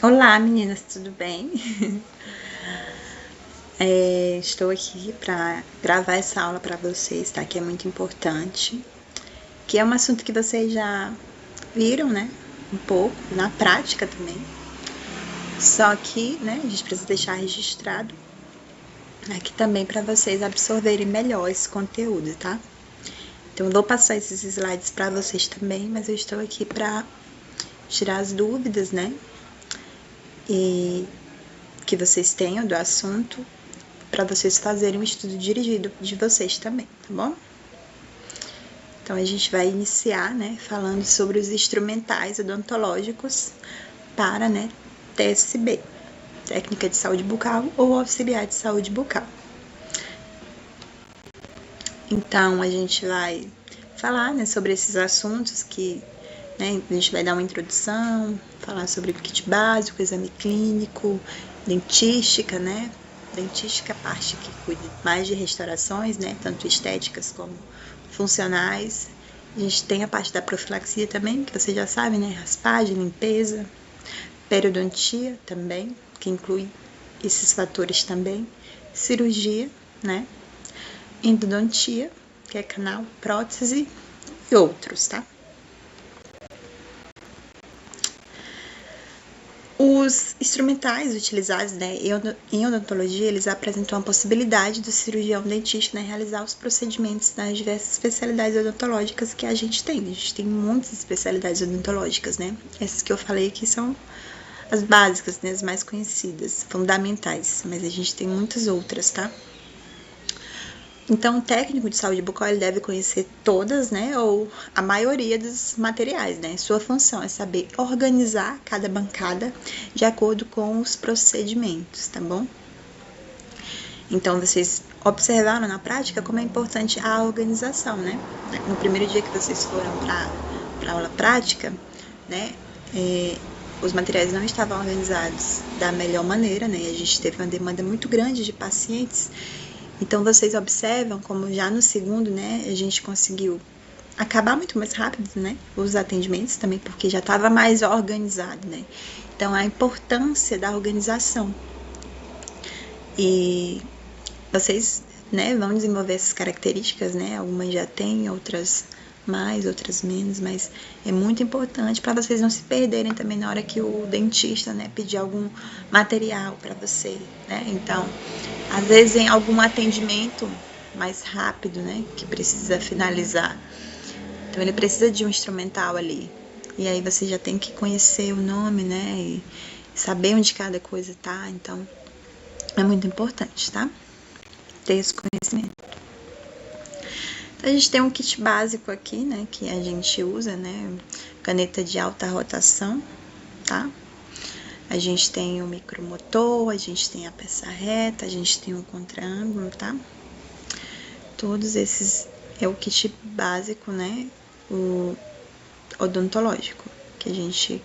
Olá, meninas, tudo bem? Estou aqui para gravar essa aula para vocês, tá? Que é muito importante, que é um assunto que vocês já viram, né? Um pouco, na prática também. Só que, né, a gente precisa deixar registrado aqui também para vocês absorverem melhor esse conteúdo, tá? Então, eu vou passar esses slides para vocês também, mas eu estou aqui para tirar as dúvidas, né? E que vocês tenham do assunto, para vocês fazerem um estudo dirigido de vocês também, tá bom? Então, a gente vai iniciar, né, falando sobre os instrumentais odontológicos para, né, TSB, técnica de saúde bucal ou auxiliar de saúde bucal. Então, a gente vai falar, né, sobre esses assuntos que, né, a gente vai dar uma introdução, falar sobre o kit básico, exame clínico, dentística, né, dentística é a parte que cuida mais de restaurações, né, tanto estéticas como funcionais. A gente tem a parte da profilaxia também, que vocês já sabem, né, raspagem, limpeza, periodontia também, que inclui esses fatores também, cirurgia, né, endodontia, que é canal, prótese e outros, tá? Os instrumentais utilizados, né, em odontologia, eles apresentam a possibilidade do cirurgião dentista, né, realizar os procedimentos nas diversas especialidades odontológicas que a gente tem. A gente tem muitas especialidades odontológicas, né? Essas que eu falei aqui são as básicas, né, as mais conhecidas, fundamentais, mas a gente tem muitas outras, tá? Então, o técnico de saúde bucal ele deve conhecer todas, né, ou a maioria dos materiais, né? Sua função é saber organizar cada bancada de acordo com os procedimentos, tá bom? Então, vocês observaram na prática como é importante a organização, né? No primeiro dia que vocês foram para aula prática, né, os materiais não estavam organizados da melhor maneira, né? A gente teve uma demanda muito grande de pacientes. Então, vocês observam como já no segundo, né, a gente conseguiu acabar muito mais rápido, né, os atendimentos também, porque já estava mais organizado, né. Então, a importância da organização. E vocês, né, vão desenvolver essas características, né, algumas já têm, outras mais, outras menos, mas é muito importante para vocês não se perderem também na hora que o dentista, né, pedir algum material para você, né? Então, às vezes em algum atendimento mais rápido, né, que precisa finalizar. Então, ele precisa de um instrumental ali. E aí você já tem que conhecer o nome, né, e saber onde cada coisa tá. Então, é muito importante, tá? Ter esse conhecimento. A gente tem um kit básico aqui, né, que a gente usa, né, caneta de alta rotação, tá? A gente tem o micromotor, a gente tem a peça reta, a gente tem o contraângulo, tá? Todos esses é o kit básico, né, o odontológico, que a gente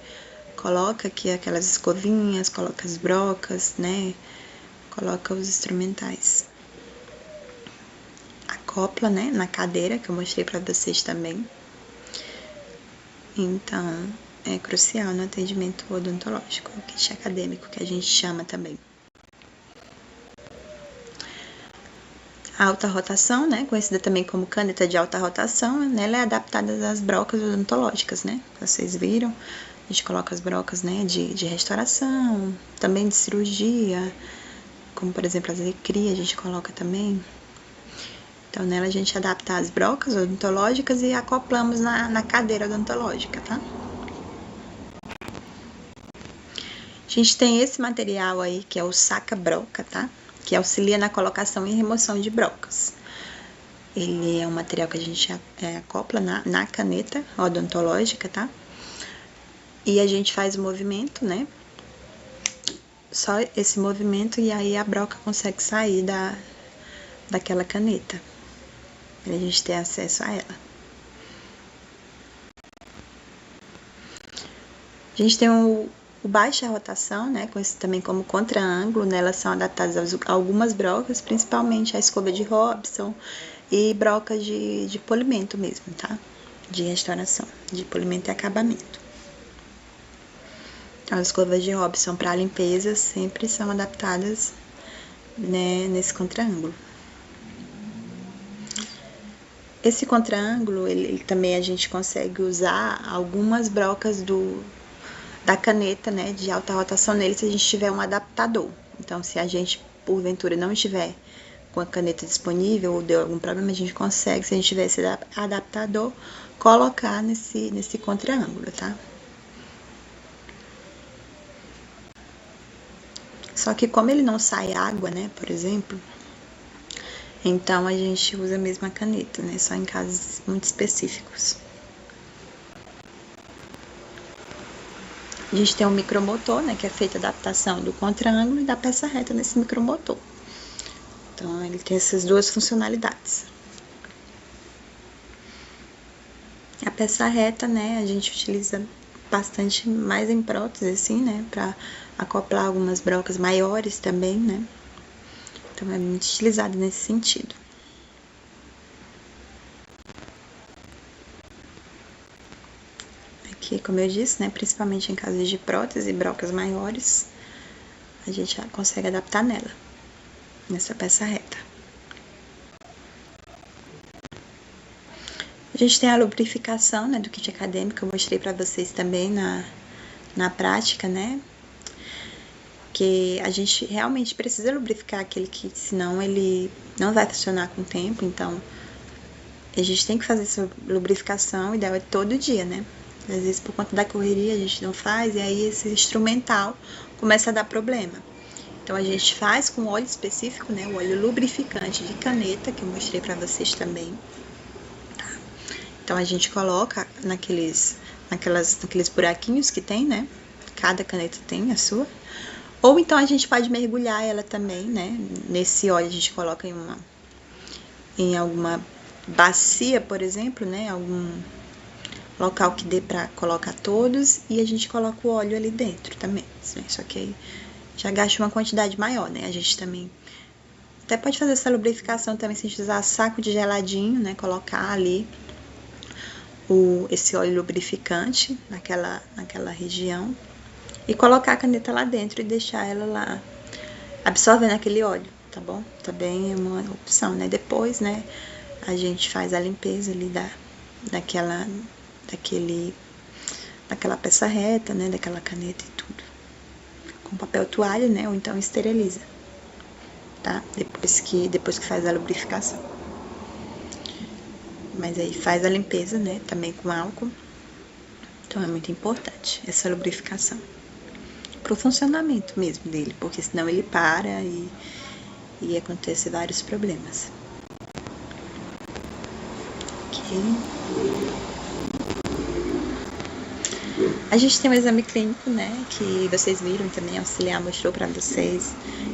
coloca aqui aquelas escovinhas, coloca as brocas, né, coloca os instrumentais. Acopla, né, na cadeira, que eu mostrei para vocês também. Então, é crucial no atendimento odontológico, o kit acadêmico, que a gente chama também. A alta rotação, né, conhecida também como caneta de alta rotação, né, ela é adaptada às brocas odontológicas, né? Vocês viram? A gente coloca as brocas, né, de restauração, também de cirurgia, como por exemplo as recria, a gente coloca também. Então, nela a gente adapta as brocas odontológicas e acoplamos na cadeira odontológica, tá? A gente tem esse material aí, que é o saca-broca, tá? Que auxilia na colocação e remoção de brocas. Ele é um material que a gente acopla na caneta odontológica, tá? E a gente faz o movimento, né? Só esse movimento e aí a broca consegue sair daquela caneta, para a gente ter acesso a ela. A gente tem o baixa rotação, né, conhecido também como contraângulo, né, elas são adaptadas a algumas brocas, principalmente a escova de Robson e brocas de polimento mesmo, tá? De restauração, de polimento e acabamento. Então, as escovas de Robson para limpeza sempre são adaptadas, né, nesse contraângulo. Esse contraângulo, ele também a gente consegue usar algumas brocas da caneta, né, de alta rotação nele, se a gente tiver um adaptador. Então, se a gente, porventura, não estiver com a caneta disponível ou deu algum problema, a gente consegue, se a gente tiver esse adaptador, colocar nesse contraângulo, tá? Só que como ele não sai água, né, por exemplo, então a gente usa a mesma caneta, né, só em casos muito específicos. A gente tem um micromotor, né, que é feita a adaptação do contraângulo e da peça reta nesse micromotor. Então, ele tem essas duas funcionalidades. A peça reta, né, a gente utiliza bastante mais em prótese, assim, né, para acoplar algumas brocas maiores também, né. Então, é muito utilizado nesse sentido. Aqui, como eu disse, né, principalmente em casos de prótese e brocas maiores, a gente já consegue adaptar nela, nessa peça reta. A gente tem a lubrificação, né, do kit acadêmico, eu mostrei para vocês também na prática, né, que a gente realmente precisa lubrificar aquele kit, senão ele não vai funcionar com o tempo, então a gente tem que fazer essa lubrificação, o ideal é todo dia, né. Às vezes, por conta da correria, a gente não faz, e aí esse instrumental começa a dar problema. Então, a gente faz com óleo específico, né, o óleo lubrificante de caneta, que eu mostrei para vocês também. Tá? Então, a gente coloca naqueles buraquinhos que tem, né, cada caneta tem a sua. Ou então, a gente pode mergulhar ela também, né, nesse óleo a gente coloca em alguma bacia, por exemplo, né, algum local que dê para colocar todos, e a gente coloca o óleo ali dentro também, né? Só que aí já gasta uma quantidade maior, né? A gente também até pode fazer essa lubrificação também se a gente usar saco de geladinho, né? Colocar ali esse óleo lubrificante naquela região e colocar a caneta lá dentro e deixar ela lá absorvendo aquele óleo, tá bom? Também é uma opção, né? Depois, né, a gente faz a limpeza ali daquela peça reta, né, daquela caneta e tudo, com papel toalha, né, ou então esteriliza, tá? Depois que faz a lubrificação. Mas aí faz a limpeza, né, também com álcool. Então é muito importante essa lubrificação pro funcionamento mesmo dele, porque senão ele para e acontece vários problemas. Ok. A gente tem um exame clínico, né, que vocês viram também, a auxiliar mostrou para vocês,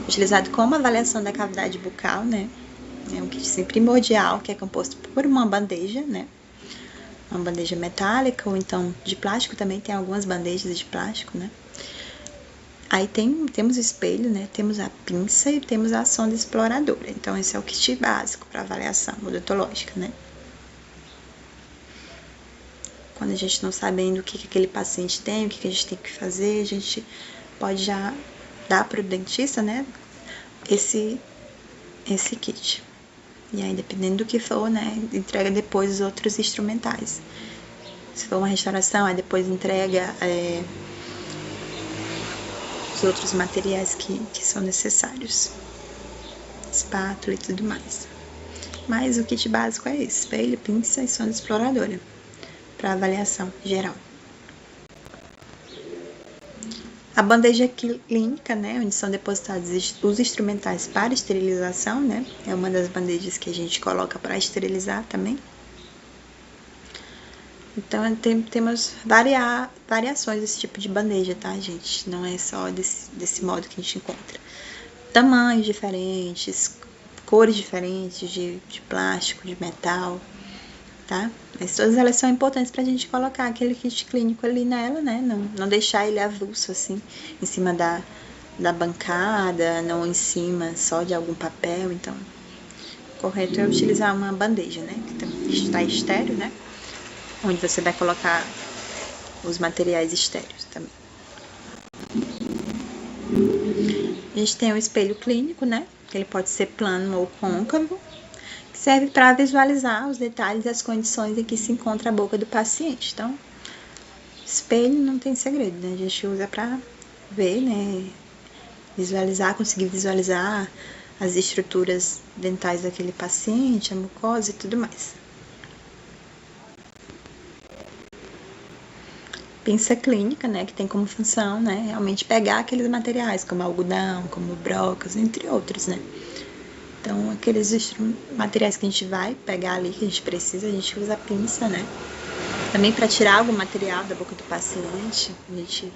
utilizado como avaliação da cavidade bucal, né, é um kit primordial, que é composto por uma bandeja, né, uma bandeja metálica ou então de plástico, também tem algumas bandejas de plástico, né. Aí temos o espelho, né, temos a pinça e temos a sonda exploradora, então esse é o kit básico para avaliação odontológica, né. Quando a gente não sabe ainda o que aquele paciente tem, o que a gente tem que fazer, a gente pode já dar para o dentista, né, esse kit. E aí, dependendo do que for, né, entrega depois os outros instrumentais. Se for uma restauração, aí depois entrega os outros materiais que são necessários. Espátula e tudo mais. Mas o kit básico é esse: espelho, pinça e sonda exploradora, para avaliação geral. A bandeja clínica, né, onde são depositados os instrumentais para esterilização, né, é uma das bandejas que a gente coloca para esterilizar também. Então, temos variações desse tipo de bandeja, tá, gente? Não é só desse modo que a gente encontra. Tamanhos diferentes, cores diferentes de plástico, de metal, tá? Mas todas elas são importantes pra gente colocar aquele kit clínico ali nela, né? Não deixar ele avulso, assim, em cima da bancada, não em cima só de algum papel. Então, o correto é utilizar uma bandeja, né? Que está estéreo, né? Onde você vai colocar os materiais estéreos também. A gente tem o espelho clínico, né? Que ele pode ser plano ou côncavo, que serve para visualizar os detalhes e as condições em que se encontra a boca do paciente. Então, espelho não tem segredo, né? A gente usa para ver, né? Visualizar, conseguir visualizar as estruturas dentais daquele paciente, a mucosa e tudo mais. Pinça clínica, né, que tem como função, né, realmente pegar aqueles materiais, como algodão, como brocas, entre outros, né. Então, aqueles materiais que a gente vai pegar ali, que a gente precisa, a gente usa a pinça, né. Também para tirar algum material da boca do paciente, a gente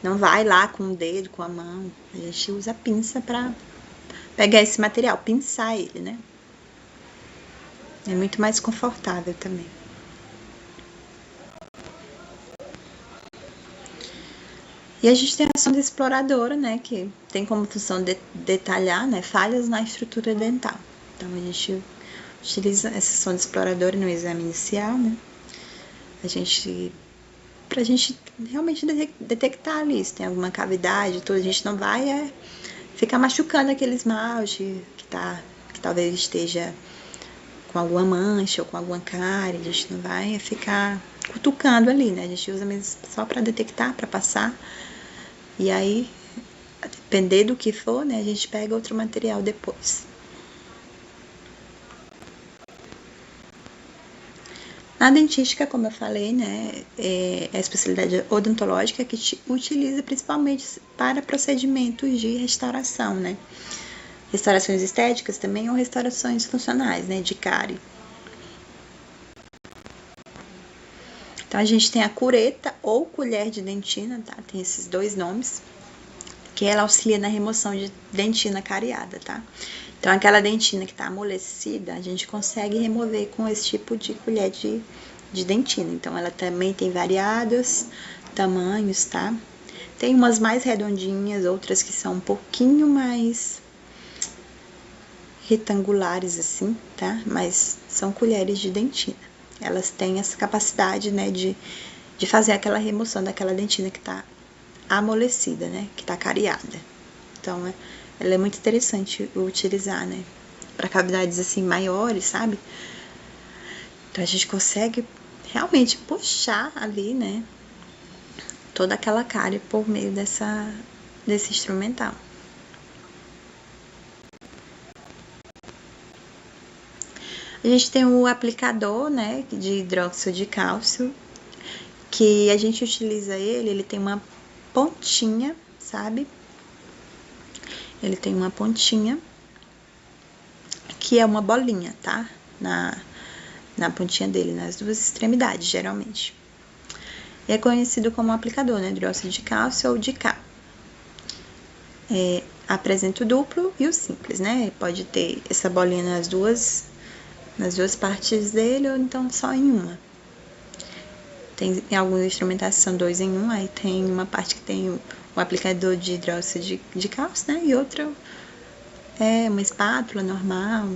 não vai lá com o dedo, com a mão, a gente usa a pinça para pegar esse material, pinçar ele, né. É muito mais confortável também. E a gente tem a sonda exploradora, né, que tem como função detalhar, né, falhas na estrutura dental. Então, a gente utiliza essa sonda exploradora no exame inicial, né, pra gente realmente detectar ali se tem alguma cavidade, tudo. A gente não vai ficar machucando aquele esmalte que talvez esteja com alguma mancha ou com alguma cárie. A gente não vai ficar cutucando ali, né, a gente usa mesmo só para detectar, para passar. E aí, depender do que for, né, a gente pega outro material depois. Na dentística, como eu falei, né, é a especialidade odontológica que utiliza principalmente para procedimentos de restauração, né. Restaurações estéticas também ou restaurações funcionais, né, de cárie. Então, a gente tem a cureta ou colher de dentina, tá? Tem esses dois nomes, que ela auxilia na remoção de dentina cariada, tá? Então, aquela dentina que tá amolecida, a gente consegue remover com esse tipo de colher de dentina. Então, ela também tem variados tamanhos, tá? Tem umas mais redondinhas, outras que são um pouquinho mais retangulares, assim, tá? Mas são colheres de dentina. Elas têm essa capacidade, né, de fazer aquela remoção daquela dentina que tá amolecida, né, que tá cariada. Então, ela é muito interessante utilizar, né, para cavidades assim maiores, sabe? Então, a gente consegue realmente puxar ali, né, toda aquela cárie por meio desse instrumental. A gente tem o aplicador, né, de hidróxido de cálcio, que a gente utiliza ele tem uma pontinha, sabe? Ele tem uma pontinha que é uma bolinha, tá? Na pontinha dele, nas duas extremidades, geralmente. E é conhecido como aplicador, né? Hidróxido de cálcio ou de K. Apresenta o duplo e o simples, né? Pode ter essa bolinha nas duas partes dele ou então só em uma. Tem alguns instrumentais que são 2 em 1, aí tem uma parte que tem o aplicador de hidróxido de cálcio, né? E outra é uma espátula normal.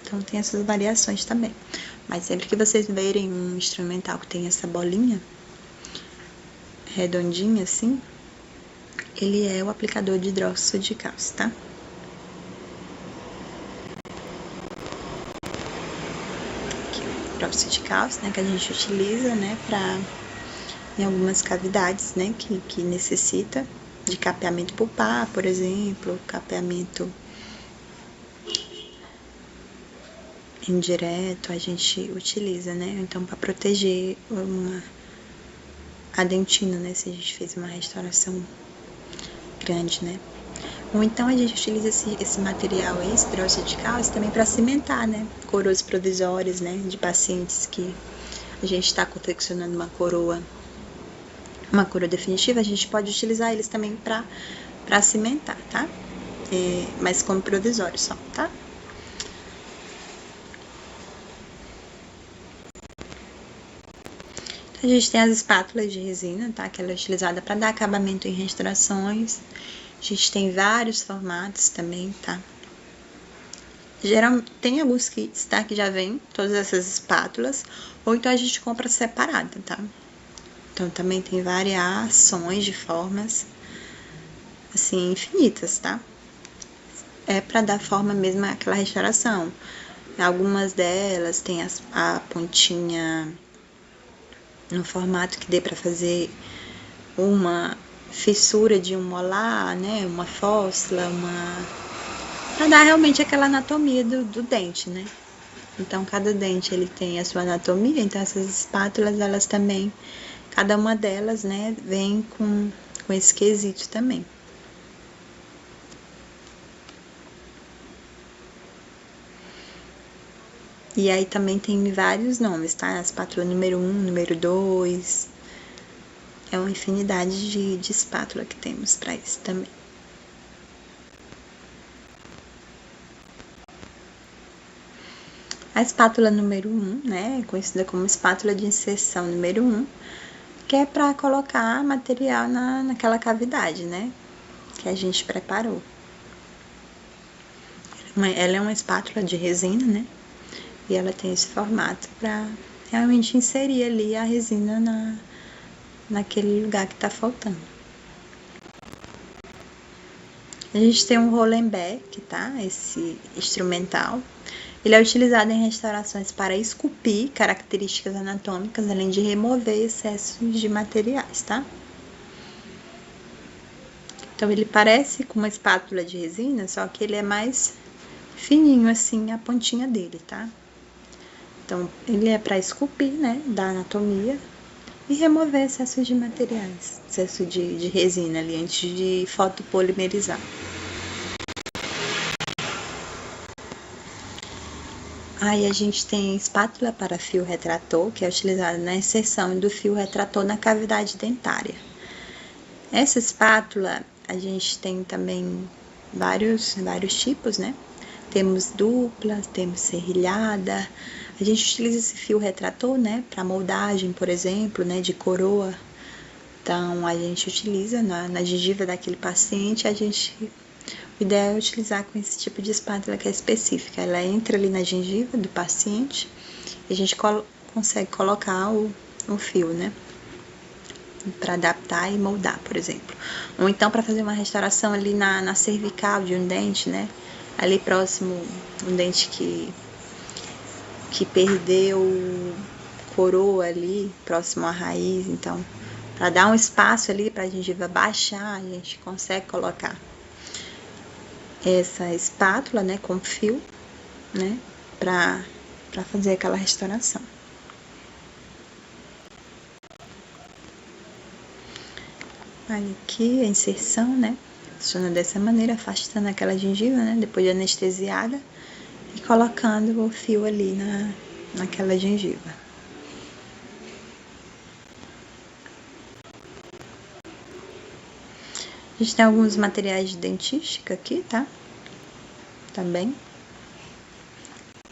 Então tem essas variações também. Mas sempre que vocês verem um instrumental que tem essa bolinha redondinha assim, ele é o aplicador de hidróxido de cálcio, tá? Aqui, o hidróxido de cálcio, né, que a gente utiliza, né, em algumas cavidades, né, que necessita de capeamento pulpar, por exemplo, capeamento indireto, a gente utiliza, né, então para proteger a dentina, né, se a gente fez uma restauração grande, né. Ou então a gente utiliza esse material, esse hidróxido de cálcio, também para cimentar, né, coroas provisórias, né, de pacientes que a gente está confeccionando uma coroa definitiva, a gente pode utilizar eles também para cimentar, tá? Mas como provisório só, tá? Então, a gente tem as espátulas de resina, tá? Que ela é utilizada para dar acabamento em restaurações. A gente tem vários formatos também, tá? Geralmente, tem alguns kits, tá? Que já vem todas essas espátulas, ou então a gente compra separada, tá? Então, também tem variações de formas. assim, infinitas, tá? É para dar forma mesmo àquela restauração. Algumas delas tem a pontinha no formato que dê para fazer uma fissura de um molar, né? Uma fósfora, para dar realmente aquela anatomia do dente, né? Então, cada dente ele tem a sua anatomia, então essas espátulas, elas também, cada uma delas, né, vem com esse quesito também. E aí também tem vários nomes, tá? A espátula número 1, número 2. É uma infinidade de espátula que temos para isso também. A espátula número 1, né, conhecida como espátula de inserção número 1, que é para colocar material naquela cavidade, né, que a gente preparou. Ela é uma espátula de resina, né, e ela tem esse formato para realmente inserir ali a resina naquele lugar que está faltando. A gente tem um Rolenbeck, tá? Esse instrumental. Ele é utilizado em restaurações para esculpir características anatômicas, além de remover excessos de materiais, tá? Então, ele parece com uma espátula de resina, só que ele é mais fininho, assim, a pontinha dele, tá? Então, ele é para esculpir, né, da anatomia e remover excessos de materiais, excesso de resina ali, antes de fotopolimerizar. Aí a gente tem espátula para fio retrator, que é utilizada na inserção do fio retrator na cavidade dentária. Essa espátula, a gente tem também vários tipos, né? Temos dupla, temos serrilhada. A gente utiliza esse fio retrator, né, para moldagem, por exemplo, né, de coroa. Então, a gente utiliza na gengiva daquele paciente, o ideal é utilizar com esse tipo de espátula que é específica. Ela entra ali na gengiva do paciente e a gente consegue colocar o fio, né? Para adaptar e moldar, por exemplo. Ou então para fazer uma restauração ali na cervical de um dente, né? Ali próximo, um dente que perdeu coroa ali, próximo à raiz. Então, para dar um espaço ali para a gengiva baixar, a gente consegue colocar essa espátula, né, com fio, né, para fazer aquela restauração. Aí aqui a inserção, né, funciona dessa maneira, afastando aquela gengiva, né, depois de anestesiada, e colocando o fio ali naquela gengiva. A gente tem alguns materiais de dentística aqui, tá? Também.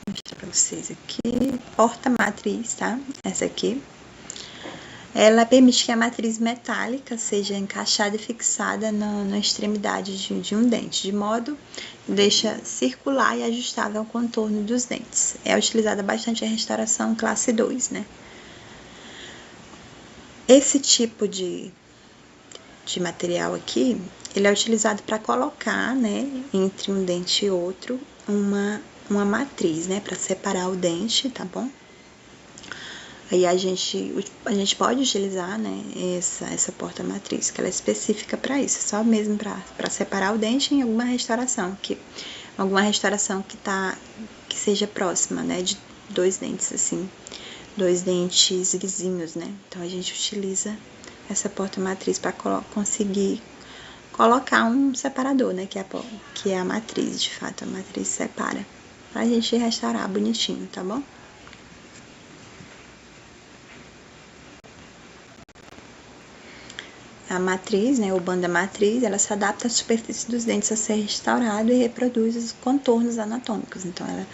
Vou mostrar pra vocês aqui. Porta-matriz, tá? Essa aqui. Ela permite que a matriz metálica seja encaixada e fixada na extremidade de um dente, de modo que deixa circular e ajustável o contorno dos dentes. É utilizada bastante em restauração classe 2, né? Esse tipo de material aqui, ele é utilizado para colocar, né, entre um dente e outro, uma matriz, né, para separar o dente, tá bom? Aí a gente pode utilizar, né, essa porta-matriz, que ela é específica para isso, só mesmo para separar o dente em alguma restauração que seja próxima, né, de dois dentes assim, dois dentes vizinhos, né? Então a gente utiliza essa porta-matriz para conseguir colocar um separador, né, que é a matriz, de fato, a matriz separa, pra gente restaurar bonitinho, tá bom? A matriz, né, o banda matriz, ela se adapta à superfície dos dentes a ser restaurado e reproduz os contornos anatômicos. Então, ela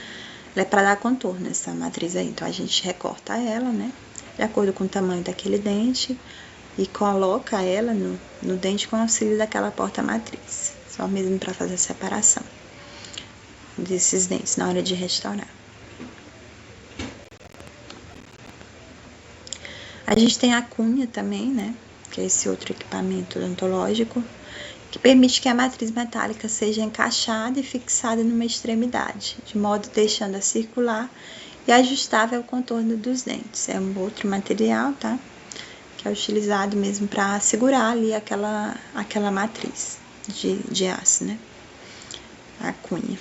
é para dar contorno, essa matriz aí. Então, a gente recorta ela, né, de acordo com o tamanho daquele dente e coloca ela no dente com auxílio daquela porta-matriz. Só mesmo para fazer a separação desses dentes na hora de restaurar. A gente tem a cunha também, né, que é esse outro equipamento odontológico, que permite que a matriz metálica seja encaixada e fixada numa extremidade, de modo deixando-a circular e ajustável ao contorno dos dentes. É um outro material, tá? Que é utilizado mesmo para segurar ali aquela matriz de aço, né? A cunha.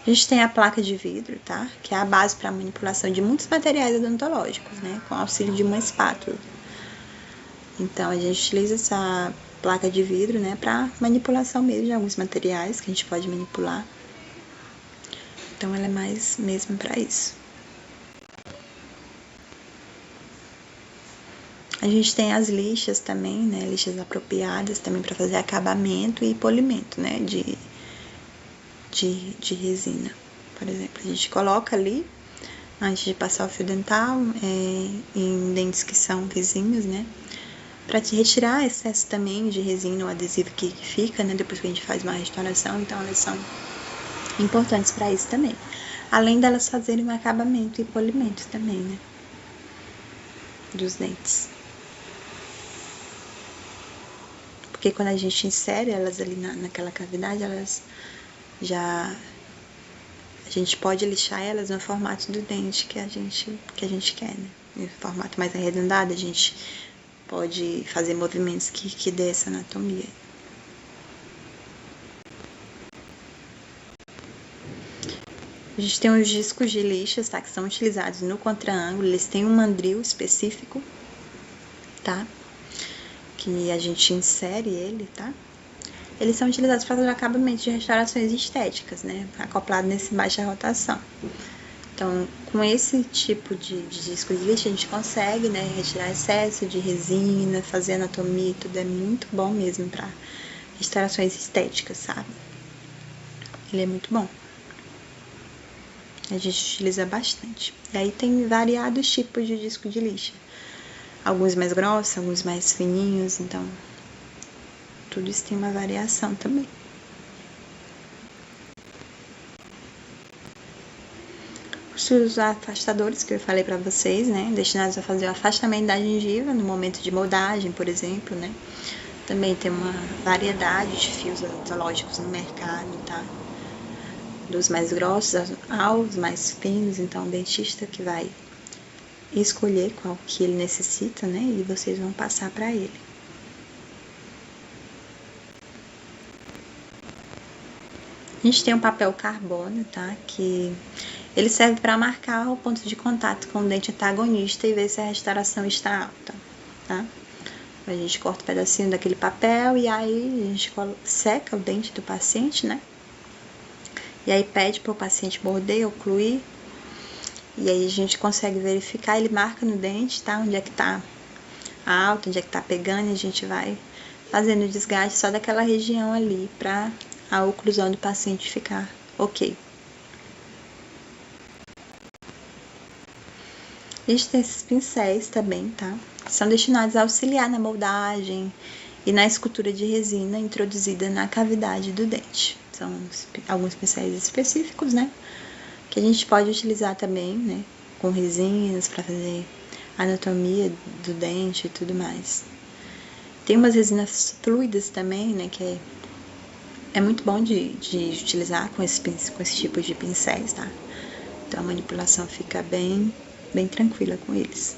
A gente tem a placa de vidro, tá? Que é a base para a manipulação de muitos materiais odontológicos, né? Com auxílio de uma espátula. Então, a gente utiliza essa placa de vidro, né? Para manipulação mesmo de alguns materiais que a gente pode manipular. Então, ela é mais mesmo para isso. A gente tem as lixas também, né? Lixas apropriadas também para fazer acabamento e polimento, né? De resina, por exemplo. A gente coloca ali, antes de passar o fio dental, em dentes que são vizinhos, né? Para te retirar excesso também de resina ou adesivo que fica, né? Depois que a gente faz uma restauração, então elas são importantes para isso também. Além delas fazerem um acabamento e polimento também, né? Dos dentes. Porque quando a gente insere elas ali naquela cavidade, elas já... A gente pode lixar elas no formato do dente que a gente quer, né? No formato mais arredondado, a gente pode fazer movimentos que dê essa anatomia. A gente tem os discos de lixas, tá? Que são utilizados no contraângulo. Eles têm um mandril específico, tá? Que a gente insere ele, tá? Eles são utilizados para fazer o acabamento de restaurações estéticas, né? Acoplado nesse baixa rotação. Então, com esse tipo de disco de lixa, a gente consegue, né, retirar excesso de resina, fazer anatomia e tudo. É muito bom mesmo para restaurações estéticas, sabe? Ele é muito bom. A gente utiliza bastante. E aí tem variados tipos de disco de lixa. Alguns mais grossos, alguns mais fininhos, então tudo isso tem uma variação também. Os afastadores que eu falei para vocês, né, destinados a fazer o afastamento da gengiva no momento de moldagem, por exemplo, né. Também tem uma variedade de fios odontológicos no mercado, tá? Dos mais grossos aos mais finos, então o dentista que vai escolher qual que ele necessita, né, e vocês vão passar para ele. A gente tem um papel carbono, tá? Que ele serve para marcar o ponto de contato com o dente antagonista e ver se a restauração está alta, tá? A gente corta um pedacinho daquele papel e aí a gente seca o dente do paciente, né? E aí pede para o paciente morder, ocluir. E aí a gente consegue verificar, ele marca no dente, tá? Onde é que tá alto, onde é que tá pegando, e a gente vai fazendo o desgaste só daquela região ali para a oclusão do paciente ficar ok. A gente tem esses pincéis também, tá? Que são destinados a auxiliar na moldagem e na escultura de resina introduzida na cavidade do dente. São alguns pincéis específicos, né? Que a gente pode utilizar também, né? Com resinas para fazer anatomia do dente e tudo mais. Tem umas resinas fluidas também, né? Que é muito bom de utilizar com esse tipo de pincéis, tá? Então a manipulação fica bem tranquila com eles.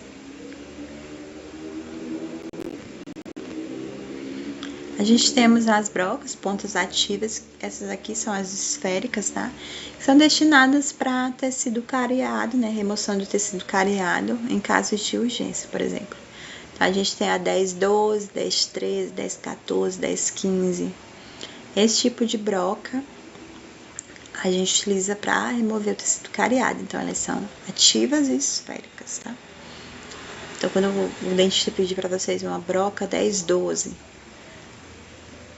A gente temos as brocas, pontas ativas, essas aqui são as esféricas, tá? Que são destinadas para tecido cariado, né? Remoção do tecido cariado em casos de urgência, por exemplo. Então, a gente tem a 1012, 1013, 1014, 1015. Esse tipo de broca a gente utiliza para remover o tecido cariado. Então, elas são ativas e esféricas, tá? Então, quando o dentista pedir para vocês uma broca 1012,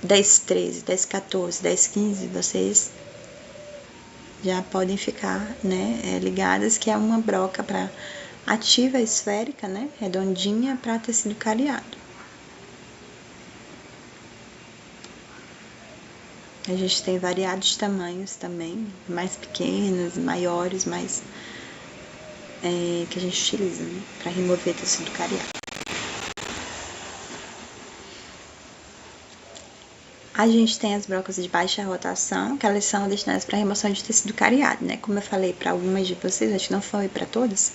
1013, 1014, 1015, vocês já podem ficar, né, ligadas que é uma broca para ativa esférica, né, redondinha para tecido cariado. A gente tem variados tamanhos também, mais pequenos, maiores, mais que a gente utiliza, né, para remover tecido cariado. A gente tem as brocas de baixa rotação, que elas são destinadas para remoção de tecido cariado, né? Como eu falei para algumas de vocês, acho que não foi para todas,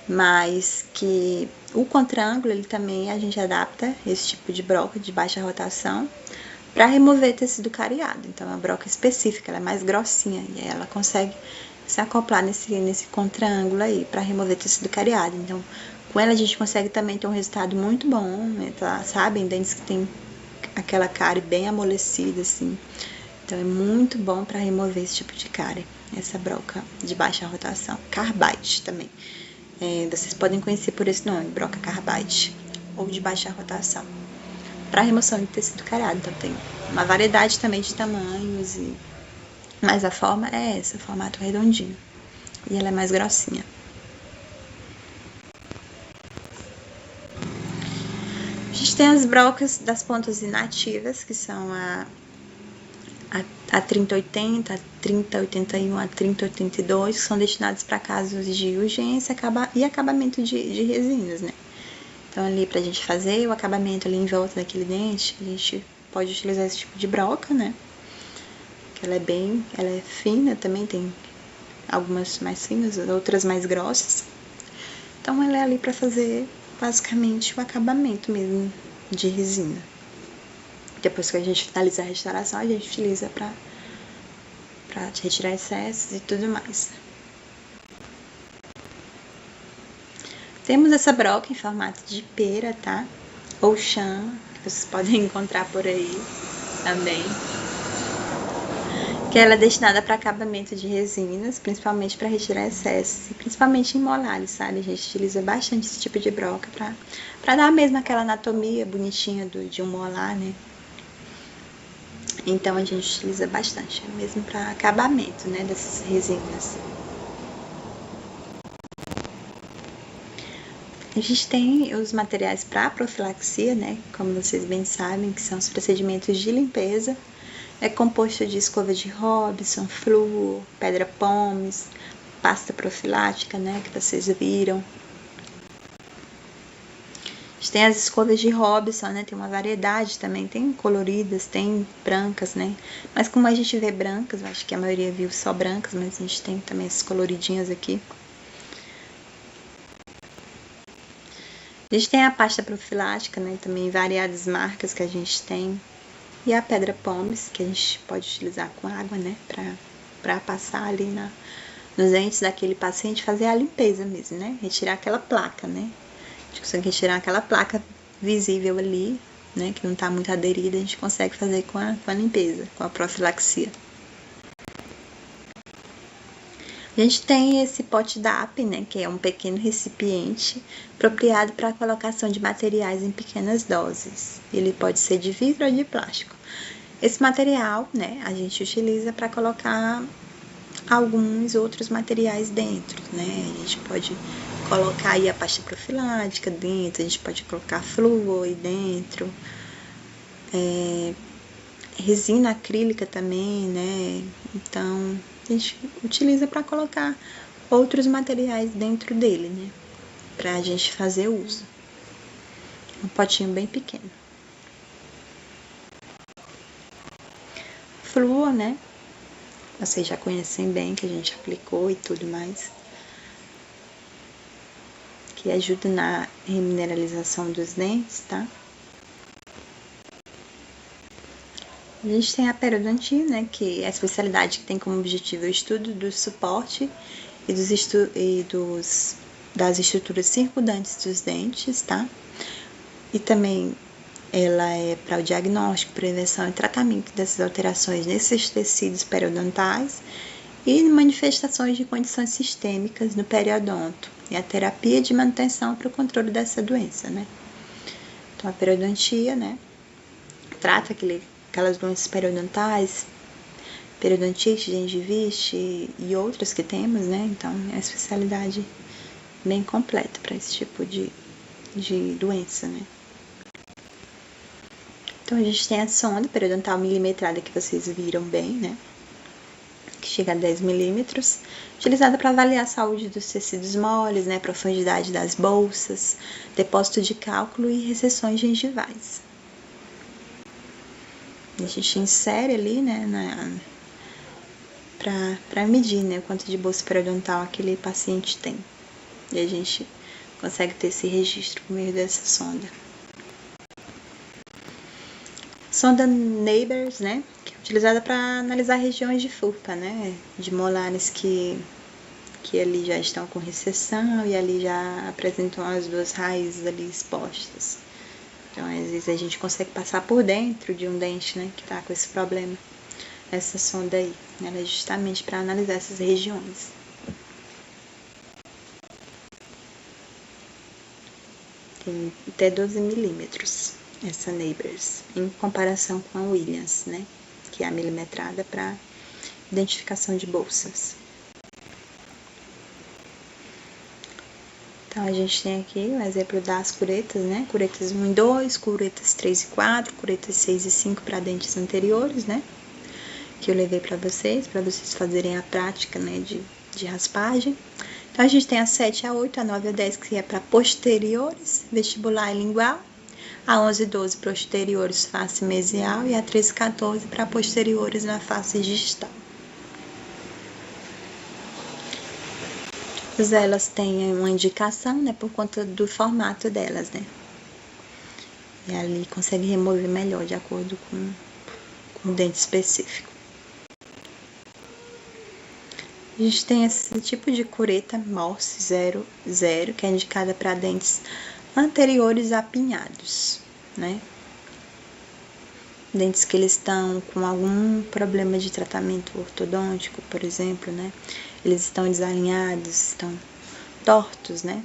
mas que o contraângulo, ele também a gente adapta esse tipo de broca de baixa rotação para remover tecido cariado. Então, é uma broca específica, ela é mais grossinha e ela consegue se acoplar nesse contraângulo aí para remover tecido cariado. Então, com ela a gente consegue também ter um resultado muito bom, né? Tá, sabem, dentes que tem aquela cárie bem amolecida, assim. Então, é muito bom para remover esse tipo de cárie, essa broca de baixa rotação. Carbide também. Vocês podem conhecer por esse nome, broca carbide, ou de baixa rotação. Para remoção de tecido cariado, então tem uma variedade também de tamanhos, mas a forma é essa, formato redondinho. E ela é mais grossinha. A gente tem as brocas das pontas inativas, que são a 3080, a 3081, a 3082, que são destinados para casos de urgência e acabamento de resinas, né? Então, ali pra gente fazer o acabamento ali em volta daquele dente, a gente pode utilizar esse tipo de broca, né? Que ela é fina também, tem algumas mais finas, outras mais grossas. Então, ela é ali pra fazer basicamente o acabamento mesmo de resina. Depois que a gente finalizar a restauração, a gente utiliza pra retirar excessos e tudo mais. Temos essa broca em formato de pera, tá? Ou chã, que vocês podem encontrar por aí também. Que ela é destinada para acabamento de resinas, principalmente para retirar excessos, e principalmente em molares, sabe? A gente utiliza bastante esse tipo de broca para dar mesmo aquela anatomia bonitinha de um molar, né? Então a gente utiliza bastante, mesmo para acabamento, né, dessas resinas. A gente tem os materiais para profilaxia, né? Como vocês bem sabem, que são os procedimentos de limpeza. É composto de escova de Robson, flúor, pedra pomes, pasta profilática, né? Que vocês viram. A gente tem as escovas de Robson, né? Tem uma variedade também. Tem coloridas, tem brancas, né? Mas como a gente vê brancas, eu acho que a maioria viu só brancas, mas a gente tem também essas coloridinhas aqui. A gente tem a pasta profilática, né? Também variadas marcas que a gente tem. E a pedra pomes, que a gente pode utilizar com água, né? Pra passar ali nos dentes daquele paciente, fazer a limpeza mesmo, né? Retirar aquela placa, né? A gente consegue retirar aquela placa visível ali, né? Que não tá muito aderida, a gente consegue fazer com a limpeza, com a profilaxia. A gente tem esse pote DAP, né, que é um pequeno recipiente apropriado para a colocação de materiais em pequenas doses. Ele pode ser de vidro ou de plástico. Esse material, né, a gente utiliza para colocar alguns outros materiais dentro, né? A gente pode colocar aí a pasta profilática dentro, a gente pode colocar flúor aí dentro, resina acrílica também, né? Então, a gente utiliza para colocar outros materiais dentro dele, né? Pra a gente fazer uso. Um potinho bem pequeno. Flúor, né? Vocês já conhecem bem, que a gente aplicou e tudo mais. Que ajuda na remineralização dos dentes, tá? A gente tem a periodontia, né, que é a especialidade que tem como objetivo o estudo do suporte e das estruturas circundantes dos dentes, tá? E também ela é para o diagnóstico, prevenção e tratamento dessas alterações nesses tecidos periodontais e manifestações de condições sistêmicas no periodonto e a terapia de manutenção para o controle dessa doença, né? Então, a periodontia, né, trata aquelas doenças periodontais, periodontite, gengivite e outras que temos, né? Então, é uma especialidade bem completa para esse tipo de doença, né? Então, a gente tem a sonda periodontal milimetrada que vocês viram bem, né? Que chega a 10 milímetros, utilizada para avaliar a saúde dos tecidos moles, né? Profundidade das bolsas, depósito de cálculo e recessões gengivais. A gente insere ali, né, para medir, né, o quanto de bolsa periodontal aquele paciente tem. E a gente consegue ter esse registro por meio dessa sonda. Sonda Neighbors, né, que é utilizada para analisar regiões de FURPA, né, de molares que ali já estão com recessão e ali já apresentam as duas raízes ali expostas. Então, às vezes a gente consegue passar por dentro de um dente, né, que está com esse problema. Essa sonda aí, ela é justamente para analisar essas regiões. Tem até 12 milímetros essa Neighbors, em comparação com a Williams, né, que é a milimetrada para identificação de bolsas. Então, a gente tem aqui o exemplo das curetas, né? Curetas 1 e 2, curetas 3 e 4, curetas 6 e 5 para dentes anteriores, né? Que eu levei para vocês fazerem a prática, né? De raspagem. Então, a gente tem a 7, a 8, a 9 e a 10, que é para posteriores, vestibular e lingual. A 11 e 12, posteriores, face mesial. E a 13 e 14, para posteriores na face distal. Elas têm uma indicação, né, por conta do formato delas, né? E ali consegue remover melhor de acordo com o dente específico. A gente tem esse tipo de cureta Morse 00, que é indicada para dentes anteriores apinhados, né? Dentes que eles estão com algum problema de tratamento ortodôntico, por exemplo, né? Eles estão desalinhados, estão tortos, né?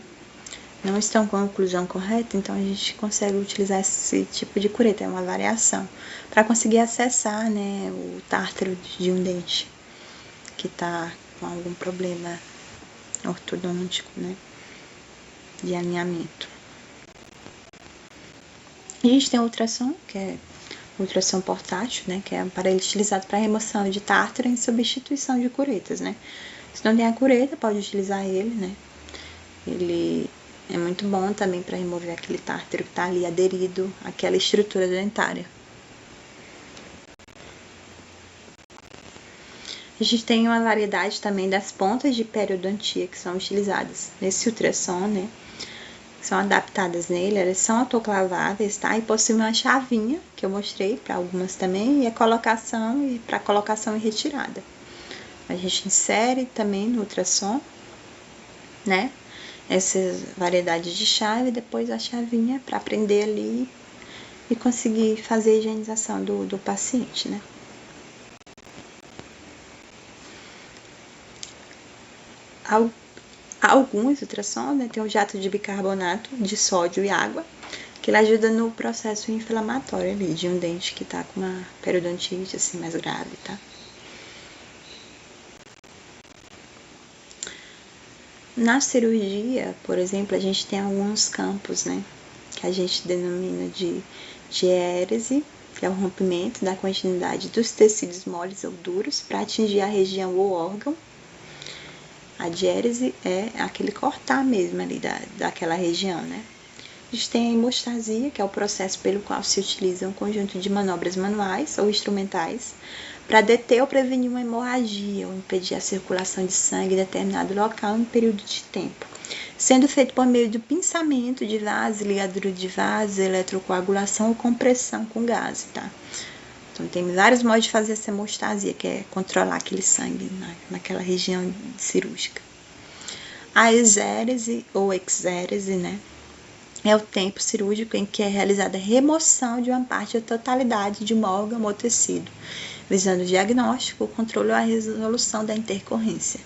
Não estão com a oclusão correta, então a gente consegue utilizar esse tipo de cureta, é uma variação, para conseguir acessar, né, o tártaro de um dente que está com algum problema ortodôntico, né, de alinhamento. A gente tem a ultrassom, que é ultrassom portátil, né, que é um aparelho utilizado para remoção de tártaro em substituição de curetas, né. Se não tem a cureta, pode utilizar ele, né. Ele é muito bom também para remover aquele tártaro que está ali aderido àquela estrutura dentária. A gente tem uma variedade também das pontas de periodontia que são utilizadas nesse ultrassom, né? São adaptadas nele, elas são autoclaváveis, tá? E possuem uma chavinha, que eu mostrei para algumas também, e a colocação e para colocação e retirada. A gente insere também no ultrassom, né? Essas variedades de chave, depois a chavinha para prender ali e conseguir fazer a higienização do paciente, né? Alguns ultrassons, né, tem o jato de bicarbonato de sódio e água, que ele ajuda no processo inflamatório ali de um dente que tá com uma periodontite assim mais grave, tá? Na cirurgia, por exemplo, a gente tem alguns campos, né, que a gente denomina de diérese, que é o rompimento da continuidade dos tecidos moles ou duros para atingir a região ou órgão. A diérese é aquele cortar mesmo ali daquela região, né? A gente tem a hemostasia, que é o processo pelo qual se utiliza um conjunto de manobras manuais ou instrumentais para deter ou prevenir uma hemorragia ou impedir a circulação de sangue em determinado local em um período de tempo, sendo feito por meio do pinçamento de vasos, ligadura de vasos, eletrocoagulação ou compressão com gás, tá? Então, tem vários modos de fazer essa hemostasia, que é controlar aquele sangue naquela região cirúrgica. A exérese ou exérese, né, é o tempo cirúrgico em que é realizada a remoção de uma parte ou totalidade de um órgão ou tecido, visando o diagnóstico, o controle ou a resolução da intercorrência.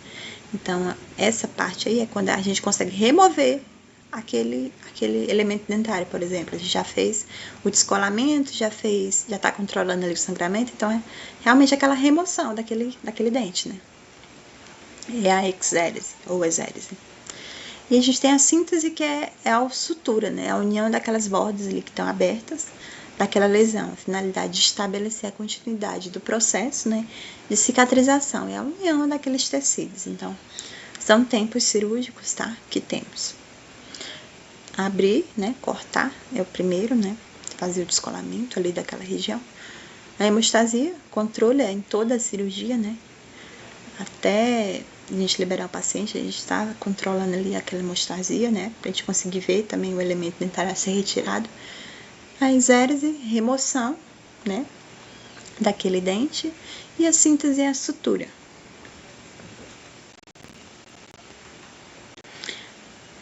Então, essa parte aí é quando a gente consegue remover aquele elemento dentário, por exemplo. A gente já fez o descolamento, já está controlando ali o sangramento, então é realmente aquela remoção daquele dente, né? É a exérese ou exérese. E a gente tem a síntese, que é a sutura, né? A união daquelas bordas ali que estão abertas daquela lesão. A finalidade de estabelecer a continuidade do processo, né, de cicatrização. É a união daqueles tecidos. Então, são tempos cirúrgicos, tá? Que temos. Abrir, né? Cortar é o primeiro, né? Fazer o descolamento ali daquela região. A hemostasia controla em toda a cirurgia, né? Até a gente liberar o paciente, a gente está controlando ali aquela hemostasia, né? Pra gente conseguir ver também o elemento dentário a ser retirado. A exérese, remoção, né? Daquele dente. E a síntese é a sutura.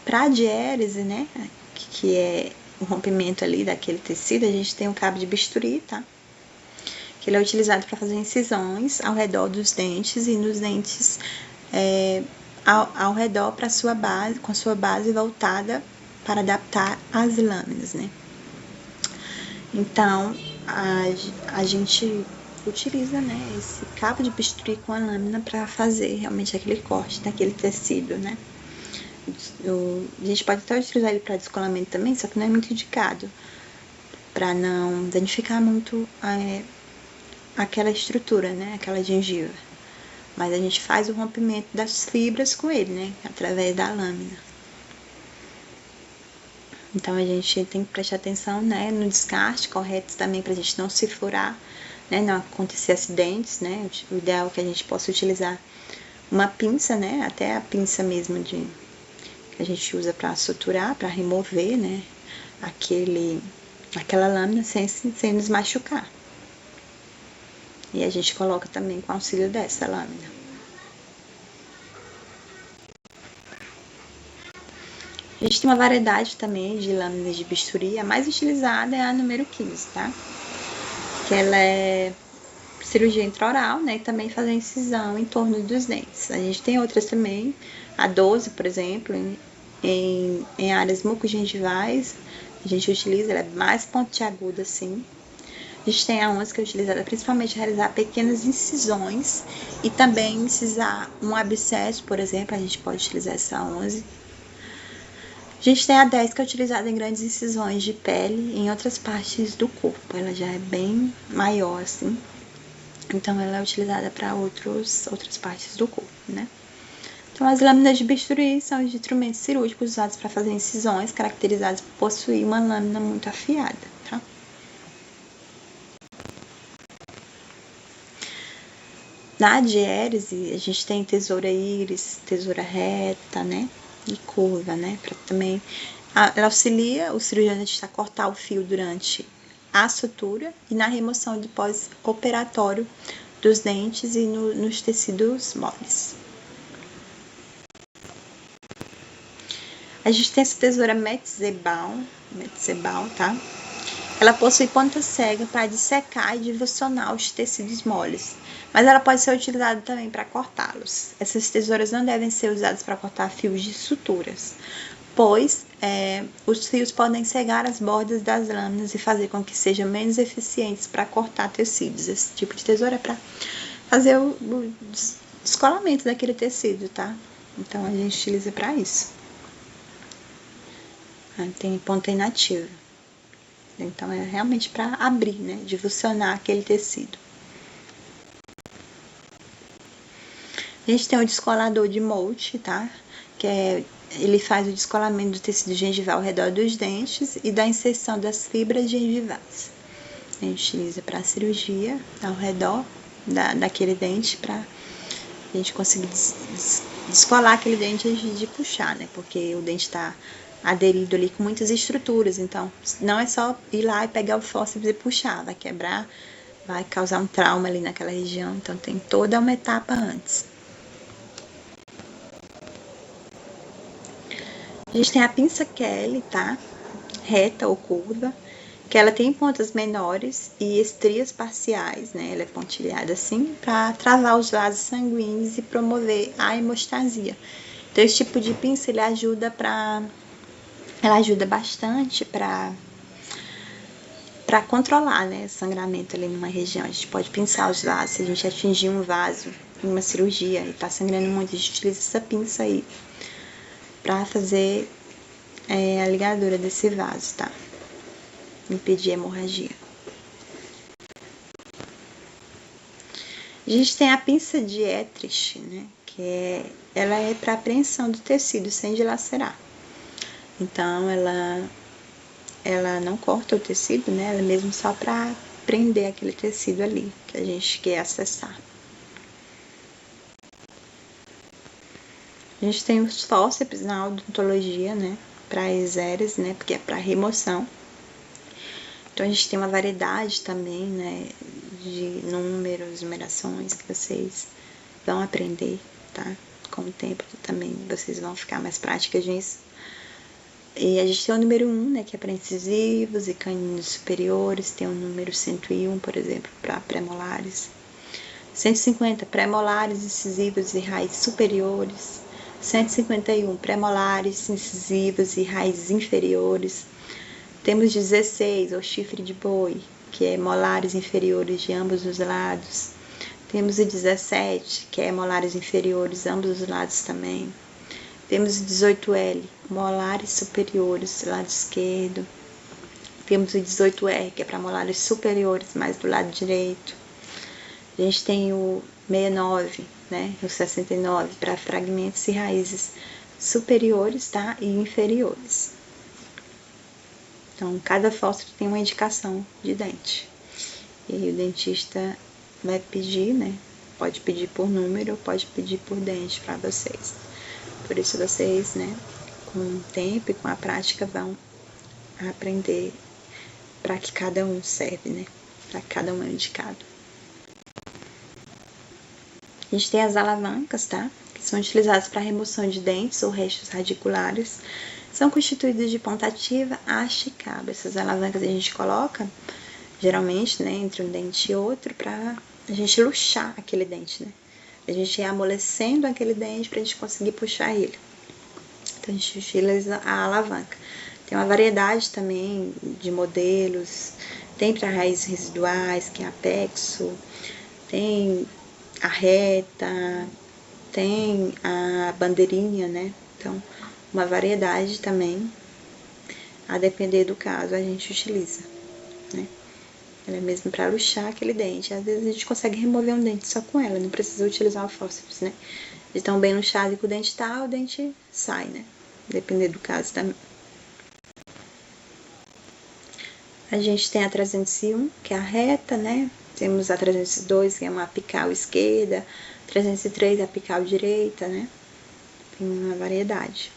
Para a diérese, né? Que é o rompimento ali daquele tecido, a gente tem um cabo de bisturi, tá? Que ele é utilizado para fazer incisões ao redor dos dentes e nos dentes ao redor para sua base, com a sua base voltada para adaptar as lâminas, né? Então, a gente utiliza, né, esse cabo de bisturi com a lâmina para fazer realmente aquele corte daquele tecido, né? A gente pode até utilizar ele para descolamento também, só que não é muito indicado, para não danificar muito aquela estrutura, né, aquela gengiva. Mas a gente faz o rompimento das fibras com ele, né, através da lâmina. Então a gente tem que prestar atenção, né, no descarte correto também, para a gente não se furar, né, não acontecer acidentes, né. O ideal é que a gente possa utilizar uma pinça, né, até a pinça mesmo que a gente usa para suturar, para remover, né, aquela lâmina sem nos machucar. E a gente coloca também com auxílio dessa lâmina. A gente tem uma variedade também de lâminas de bisturi. A mais utilizada é a número 15, tá? Que ela é cirurgia intraoral, né? E também faz a incisão em torno dos dentes. A gente tem outras também, a 12, por exemplo, em áreas mucogengivais. A gente utiliza, ela é mais pontiaguda, assim. A gente tem a 11, que é utilizada principalmente para realizar pequenas incisões e também incisar um abscesso, por exemplo, a gente pode utilizar essa 11. A gente tem a 10, que é utilizada em grandes incisões de pele em outras partes do corpo. Ela já é bem maior, assim. Então, ela é utilizada para outras partes do corpo, né? Então, as lâminas de bisturi são os instrumentos cirúrgicos usados para fazer incisões, caracterizados por possuir uma lâmina muito afiada, tá? Na diérese, a gente tem tesoura íris, tesoura reta, né? E curva, né? Para também ela auxilia o cirurgião a cortar o fio durante a sutura e na remoção do pós-operatório dos dentes e nos tecidos moles. A gente tem essa tesoura Metzebaum, tá? Ela possui ponta cega para dissecar e divorcionar os tecidos moles, mas ela pode ser utilizada também para cortá-los. Essas tesouras não devem ser usadas para cortar fios de suturas, pois os fios podem cegar as bordas das lâminas e fazer com que sejam menos eficientes para cortar tecidos. Esse tipo de tesoura é para fazer o descolamento daquele tecido, tá? Então a gente utiliza para isso. Tem ponta inativa. Então é realmente para abrir, né? Divorcionar aquele tecido. A gente tem o descolador de Moltke, tá? Que ele faz o descolamento do tecido gengival ao redor dos dentes e da inserção das fibras gengivais. A gente utiliza para cirurgia ao redor daquele dente para a gente conseguir descolar aquele dente antes de puxar, né? Porque o dente está aderido ali com muitas estruturas, então não é só ir lá e pegar o fórceps e puxar, vai quebrar, vai causar um trauma ali naquela região, então tem toda uma etapa antes. A gente tem a pinça Kelly, tá? Reta ou curva, que ela tem pontas menores e estrias parciais, né? Ela é pontilhada assim para travar os vasos sanguíneos e promover a hemostasia. Então esse tipo de pinça ele ela ajuda bastante para controlar, né, o sangramento ali numa região. A gente pode pinçar os vasos, se a gente atingir um vaso em uma cirurgia e tá sangrando muito, a gente utiliza essa pinça aí para fazer a ligadura desse vaso, tá? Impedir a hemorragia. A gente tem a pinça de Etrich, né, que ela é para apreensão do tecido sem dilacerar. Então, ela não corta o tecido, né? Ela é mesmo só para prender aquele tecido ali que a gente quer acessar. A gente tem os fórceps na odontologia, né, para exéreses, né, porque é para remoção. Então a gente tem uma variedade também, né, de números, numerações que vocês vão aprender, tá? Com o tempo também vocês vão ficar mais práticas nisso. E a gente tem o número 1, né, que é para incisivos e caninos superiores, tem o número 101, por exemplo, para pré-molares. 150, pré-molares, incisivos e raízes superiores. 151, pré-molares, incisivos e raízes inferiores. Temos 16, o chifre de boi, que é molares inferiores de ambos os lados. Temos o 17, que é molares inferiores, ambos os lados também. Temos o 18L, molares superiores, lado esquerdo. Temos o 18R, que é para molares superiores, mais do lado direito. A gente tem o 69, né, o 69, para fragmentos e raízes superiores, tá, e inferiores. Então, cada fósforo tem uma indicação de dente. E aí o dentista vai pedir, né, pode pedir por número, pode pedir por dente para vocês. Por isso vocês, né, com o tempo e com a prática vão aprender para que cada um serve, né, para que cada um é indicado. A gente tem as alavancas, tá, que são utilizadas para remoção de dentes ou restos radiculares. São constituídas de ponta ativa, haste e cabo. Essas alavancas a gente coloca, geralmente, né, entre um dente e outro, para a gente luxar aquele dente, né. A gente ir amolecendo aquele dente para a gente conseguir puxar ele. Então, a gente utiliza a alavanca. Tem uma variedade também de modelos. Tem para raízes residuais, que é apexo. Tem a reta. Tem a bandeirinha, né? Então, uma variedade também. A depender do caso, a gente utiliza, né? Ela é mesmo para luxar aquele dente. Às vezes a gente consegue remover um dente só com ela, não precisa utilizar o fórceps, né? De tão bem luxado que o dente tá, o dente sai, né? Depender do caso também. A gente tem a 301, que é a reta, né? Temos a 302, que é uma apical esquerda. 303, a apical direita, né? Tem uma variedade.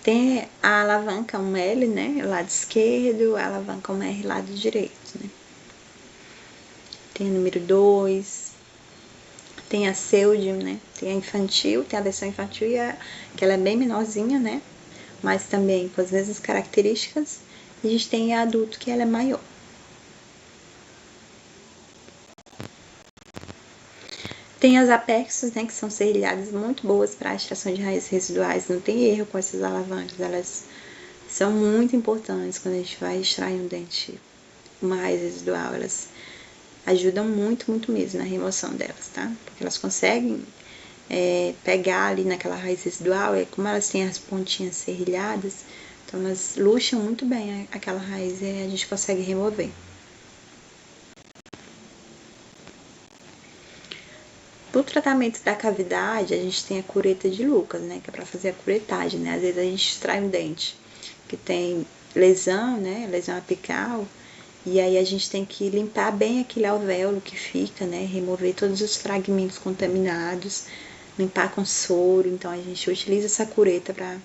Tem a alavanca 1L, né, lado esquerdo, a alavanca 1R, lado direito, né. Tem o número 2, tem a Seudium, né, tem a infantil, tem a versão infantil, que ela é bem menorzinha, né, mas também com as mesmas características. E a gente tem a adulto, que ela é maior. Tem as apexos, né, que são serrilhadas muito boas para a extração de raízes residuais, não tem erro com essas alavancas, elas são muito importantes quando a gente vai extrair um dente, uma raiz residual, elas ajudam muito, muito mesmo na remoção delas, tá? Porque elas conseguem pegar ali naquela raiz residual, e como elas têm as pontinhas serrilhadas, então elas luxam muito bem aquela raiz e a gente consegue remover. Para o tratamento da cavidade, a gente tem a cureta de Lucas, né, que é para fazer a curetagem, né? Às vezes a gente extrai um dente que tem lesão, né, lesão apical, e aí a gente tem que limpar bem aquele alvéolo que fica, né, remover todos os fragmentos contaminados, limpar com soro. Então a gente utiliza essa cureta para,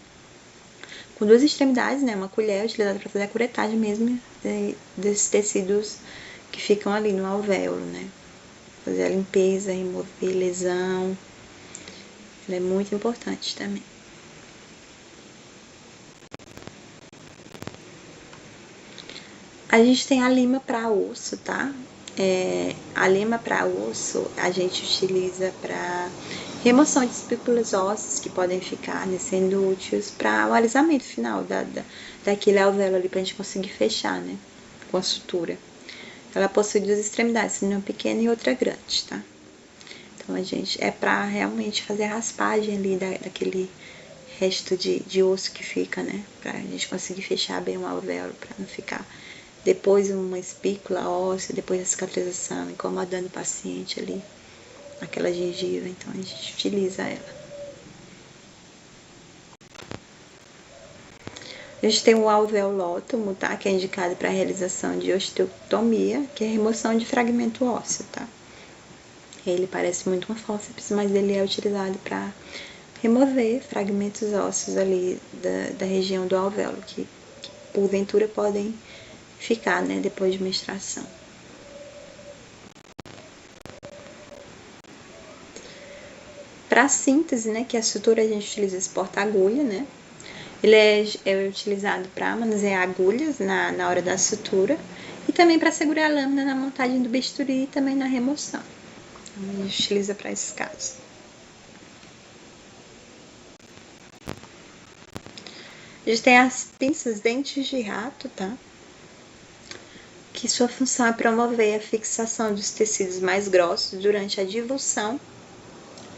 com duas extremidades, né, uma colher utilizada para fazer a curetagem mesmo desses tecidos que ficam ali no alvéolo, né. Fazer a limpeza, remover lesão, ela é muito importante também. A gente tem a lima para osso, tá? A lima para osso a gente utiliza para remoção de espículas ósseas que podem ficar, né, sendo úteis para o alisamento final daquele alvéolo ali, para a gente conseguir fechar, né, com a sutura. Ela possui duas extremidades, uma pequena e outra grande, tá? Então, a gente é para realmente fazer a raspagem ali daquele resto de osso que fica, né? Pra gente conseguir fechar bem o alvéolo, para não ficar depois uma espícula óssea, depois da cicatrização, incomodando o paciente ali, aquela gengiva. Então, a gente utiliza ela. A A gente tem o alveolótomo, tá? Que é indicado para a realização de osteotomia, que é a remoção de fragmento ósseo, tá? Ele parece muito um fórceps, mas ele é utilizado para remover fragmentos ósseos ali da região do alvéolo, que porventura podem ficar, né, depois de uma extração. Para síntese, né, que é a sutura, a gente utiliza esse porta-agulha, né? Ele é utilizado para manusear agulhas na hora da sutura e também para segurar a lâmina na montagem do bisturi e também na remoção. Então, a gente utiliza para esses casos. A gente tem as pinças dentes de rato, tá? Que sua função é promover a fixação dos tecidos mais grossos durante a divulsão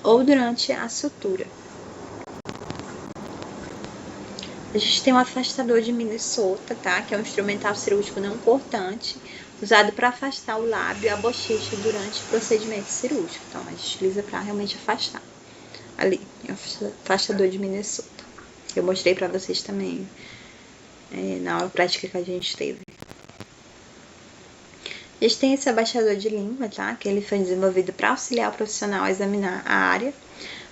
ou durante a sutura. A gente tem um afastador de Minnesota, tá? Que é um instrumental cirúrgico não cortante, usado para afastar o lábio e a bochecha durante o procedimento cirúrgico. Então, a gente utiliza para realmente afastar. Ali, é o afastador de Minnesota. Eu mostrei para vocês também na aula prática que a gente teve. A gente tem esse abaixador de língua, tá? Que ele foi desenvolvido para auxiliar o profissional a examinar a área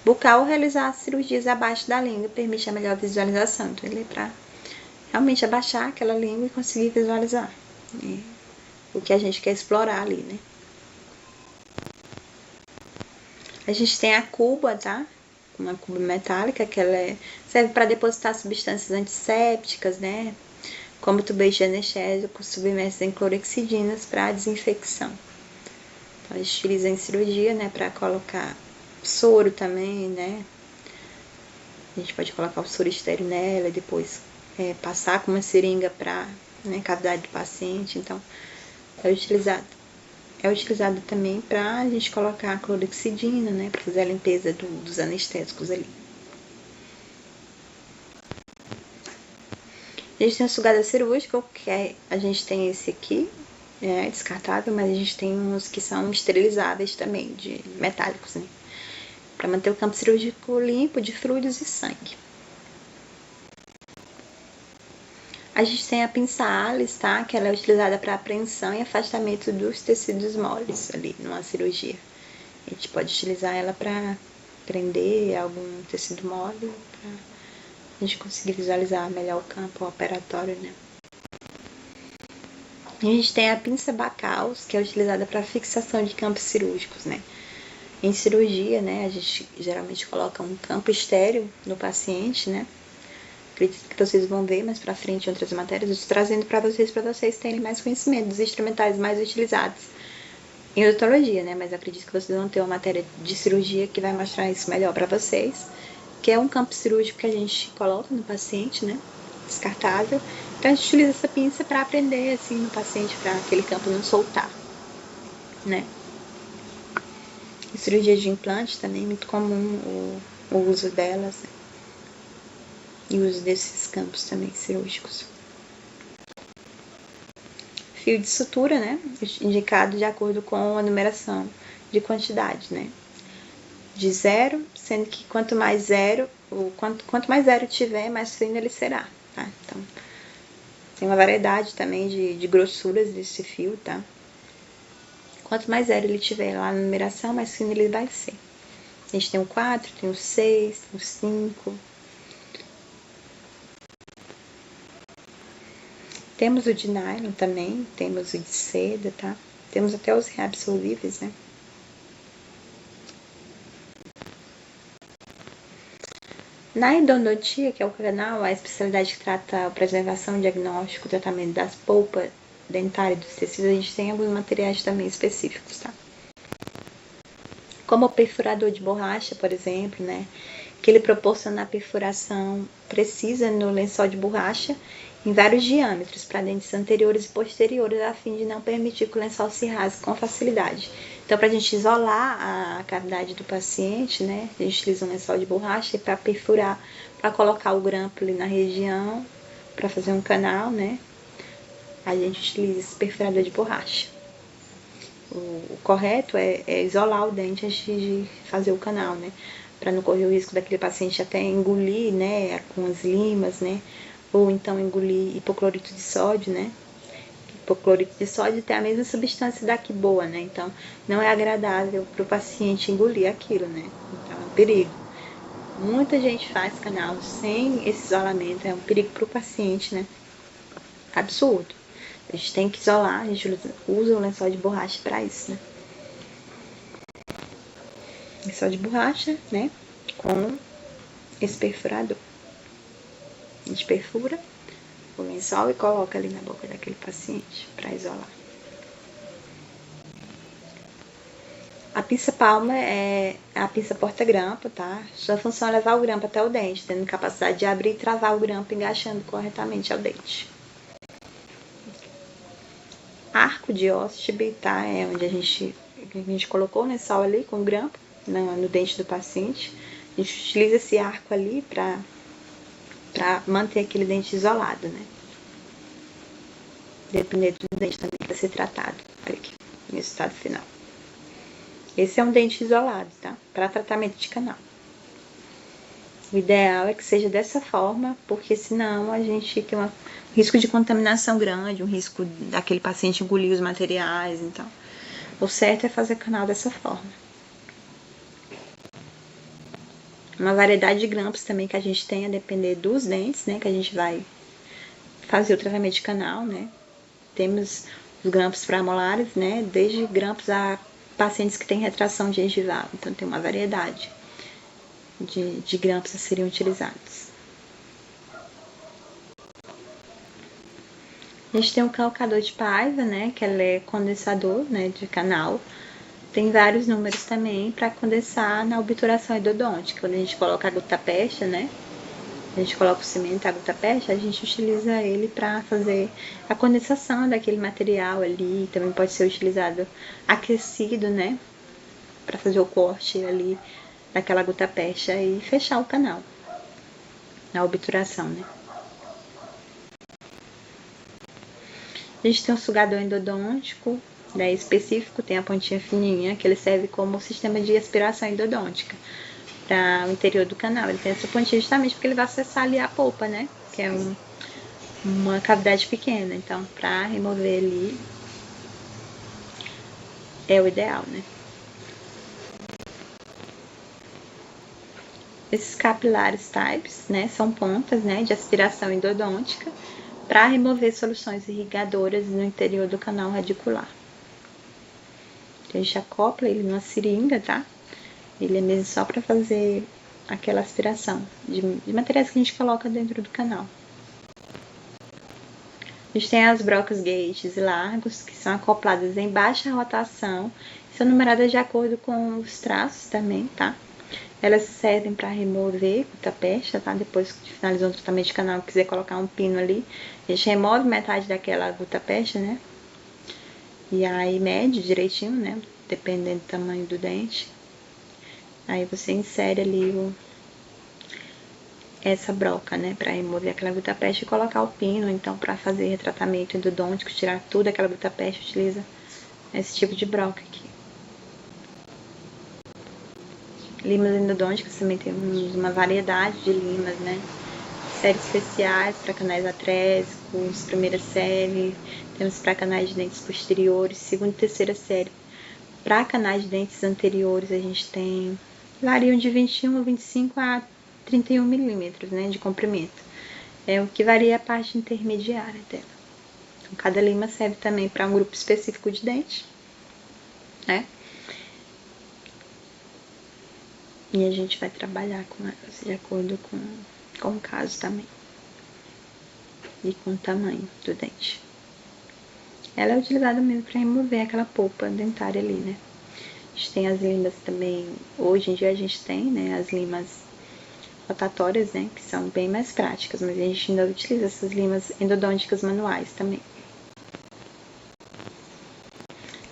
bucal ou realizar cirurgias abaixo da língua, permite a melhor visualização. Então, ele é para realmente abaixar aquela língua e conseguir visualizar o que a gente quer explorar ali, né? A gente tem a cuba, tá? Uma cuba metálica, que ela serve para depositar substâncias antissépticas, né? Como tubos de anestésico submersos em clorexidinas para desinfecção. Então, a gente utiliza em cirurgia, né? Para colocar soro também, né? A gente pode colocar o soro estéril nela e depois passar com uma seringa para cavidade do paciente. Então, é utilizado também para a gente colocar a clorexidina, né? Para fazer a limpeza dos anestésicos ali. A gente tem o sugador cirúrgico, que a gente tem esse aqui, descartável, mas a gente tem uns que são esterilizáveis também, de metálicos, né? Para manter o campo cirúrgico limpo de fluidos e sangue. A gente tem a pinça Alice, tá? Que ela é utilizada para apreensão e afastamento dos tecidos moles ali numa cirurgia. A gente pode utilizar ela para prender algum tecido mole, para a gente conseguir visualizar melhor o campo operatório, né? A gente tem a pinça Bacals, que é utilizada para fixação de campos cirúrgicos, né? Em cirurgia, né, a gente geralmente coloca um campo estéril no paciente, né? Acredito que vocês vão ver mais pra frente em outras matérias, eu estou trazendo para vocês terem mais conhecimento dos instrumentais mais utilizados em odontologia, né? Mas acredito que vocês vão ter uma matéria de cirurgia que vai mostrar isso melhor para vocês, que é um campo cirúrgico que a gente coloca no paciente, né? Descartável. Então a gente utiliza essa pinça para prender assim no paciente, para aquele campo não soltar, né? Em cirurgia de implante também é muito comum o uso delas, né? E o uso desses campos também cirúrgicos. Fio de sutura, né? Indicado de acordo com a numeração de quantidade, né? De 0, sendo que quanto mais zero tiver, mais fino ele será, tá? Então, tem uma variedade também de grossuras desse fio, tá? Quanto mais zero ele tiver lá na numeração, mais fino ele vai ser. A gente tem o 4, tem o 6, tem o 5. Temos o de nylon também, temos o de seda, tá? Temos até os reabsorvíveis, né? Na endodontia, que é o canal, a especialidade que trata a preservação, diagnóstico, tratamento das polpas dentárias dos tecidos, a gente tem alguns materiais também específicos, tá? Como o perfurador de borracha, por exemplo, né? Que ele proporciona a perfuração precisa no lençol de borracha em vários diâmetros, para dentes anteriores e posteriores, a fim de não permitir que o lençol se rasgue com facilidade. Então, para a gente isolar a cavidade do paciente, né, a gente utiliza um lençol de borracha para perfurar, para colocar o grampo ali na região, para fazer um canal, né, a gente utiliza esse perfurador de borracha. O correto é isolar o dente antes de fazer o canal, né, para não correr o risco daquele paciente até engolir, né, com as limas, né, ou então engolir hipoclorito de sódio, né? Hipoclorito de sódio tem a mesma substância da quiboa, né? Então, não é agradável para o paciente engolir aquilo, né? Então, é um perigo. Muita gente faz canal sem esse isolamento, é um perigo para o paciente, né? Absurdo. A gente tem que isolar, a gente usa o lençol de borracha para isso, né? Lençol de borracha, né? Com esse perfurador. A gente perfura o lençol e coloca ali na boca daquele paciente para isolar. A pinça palma é a pinça porta-grampo, tá? Sua função é levar o grampo até o dente, tendo capacidade de abrir e travar o grampo, engaixando corretamente ao dente. Arco de hóspede, tá? É onde a gente colocou o lençol ali com o grampo no dente do paciente. A gente utiliza esse arco ali para manter aquele dente isolado, né? Dependendo do dente também para ser tratado. Olha aqui, no estado final. Esse é um dente isolado, tá? Para tratamento de canal. O ideal é que seja dessa forma, porque senão a gente tem um risco de contaminação grande, um risco daquele paciente engolir os materiais, então. O certo é fazer canal dessa forma. Uma variedade de grampos também que a gente tem a depender dos dentes, né? Que a gente vai fazer o tratamento de canal, né? Temos os grampos pré-molares, né? Desde grampos a pacientes que têm retração gengival. Então, tem uma variedade de grampos a serem utilizados. A gente tem o calcador de Paiva, né? Que ele é condensador, né? De canal. Tem vários números também para condensar na obturação endodôntica. Quando a gente coloca a gutta-percha, né? A gente coloca o cimento, a gutta-percha, a gente utiliza ele para fazer a condensação daquele material ali. Também pode ser utilizado aquecido, né? Para fazer o corte ali daquela gutta-percha e fechar o canal, na obturação, né? A gente tem um sugador endodôntico, né, específico, tem a pontinha fininha, que ele serve como sistema de aspiração endodôntica para o interior do canal. Ele tem essa pontinha justamente porque ele vai acessar ali a polpa, né? Que é uma cavidade pequena. Então, para remover ali é o ideal, né? Esses capilares types, né, são pontas, né, de aspiração endodôntica para remover soluções irrigadoras no interior do canal radicular. Então, a gente acopla ele numa seringa, tá? Ele é mesmo só para fazer aquela aspiração de materiais que a gente coloca dentro do canal. A gente tem as brocas gates largos, que são acopladas em baixa rotação, são numeradas de acordo com os traços também, tá? Elas servem para remover gutta-percha, tá? Depois que finalizou o tratamento de canal, quiser colocar um pino ali, a gente remove metade daquela gutta-percha, né? E aí mede direitinho, né? Dependendo do tamanho do dente. Aí você insere ali essa broca, né? Para remover aquela gutta-percha e colocar o pino. Então, para fazer retratamento endodôntico, tirar tudo aquela gutta-percha, utiliza esse tipo de broca aqui. Limas endodônticas também tem uma variedade de limas, né? Séries especiais para canais atrésicos, primeira série, temos para canais de dentes posteriores, segunda e terceira série. Para canais de dentes anteriores, a gente tem, variam de 21 a 25 a 31 milímetros, né, de comprimento. É o que varia a parte intermediária dela. Então, cada lima serve também para um grupo específico de dente, né? E a gente vai trabalhar com elas de acordo com o caso também. E com o tamanho do dente. Ela é utilizada mesmo para remover aquela polpa dentária ali, né? A gente tem as limas também, hoje em dia a gente tem, né, as limas rotatórias, né, que são bem mais práticas, mas a gente ainda utiliza essas limas endodônticas manuais também.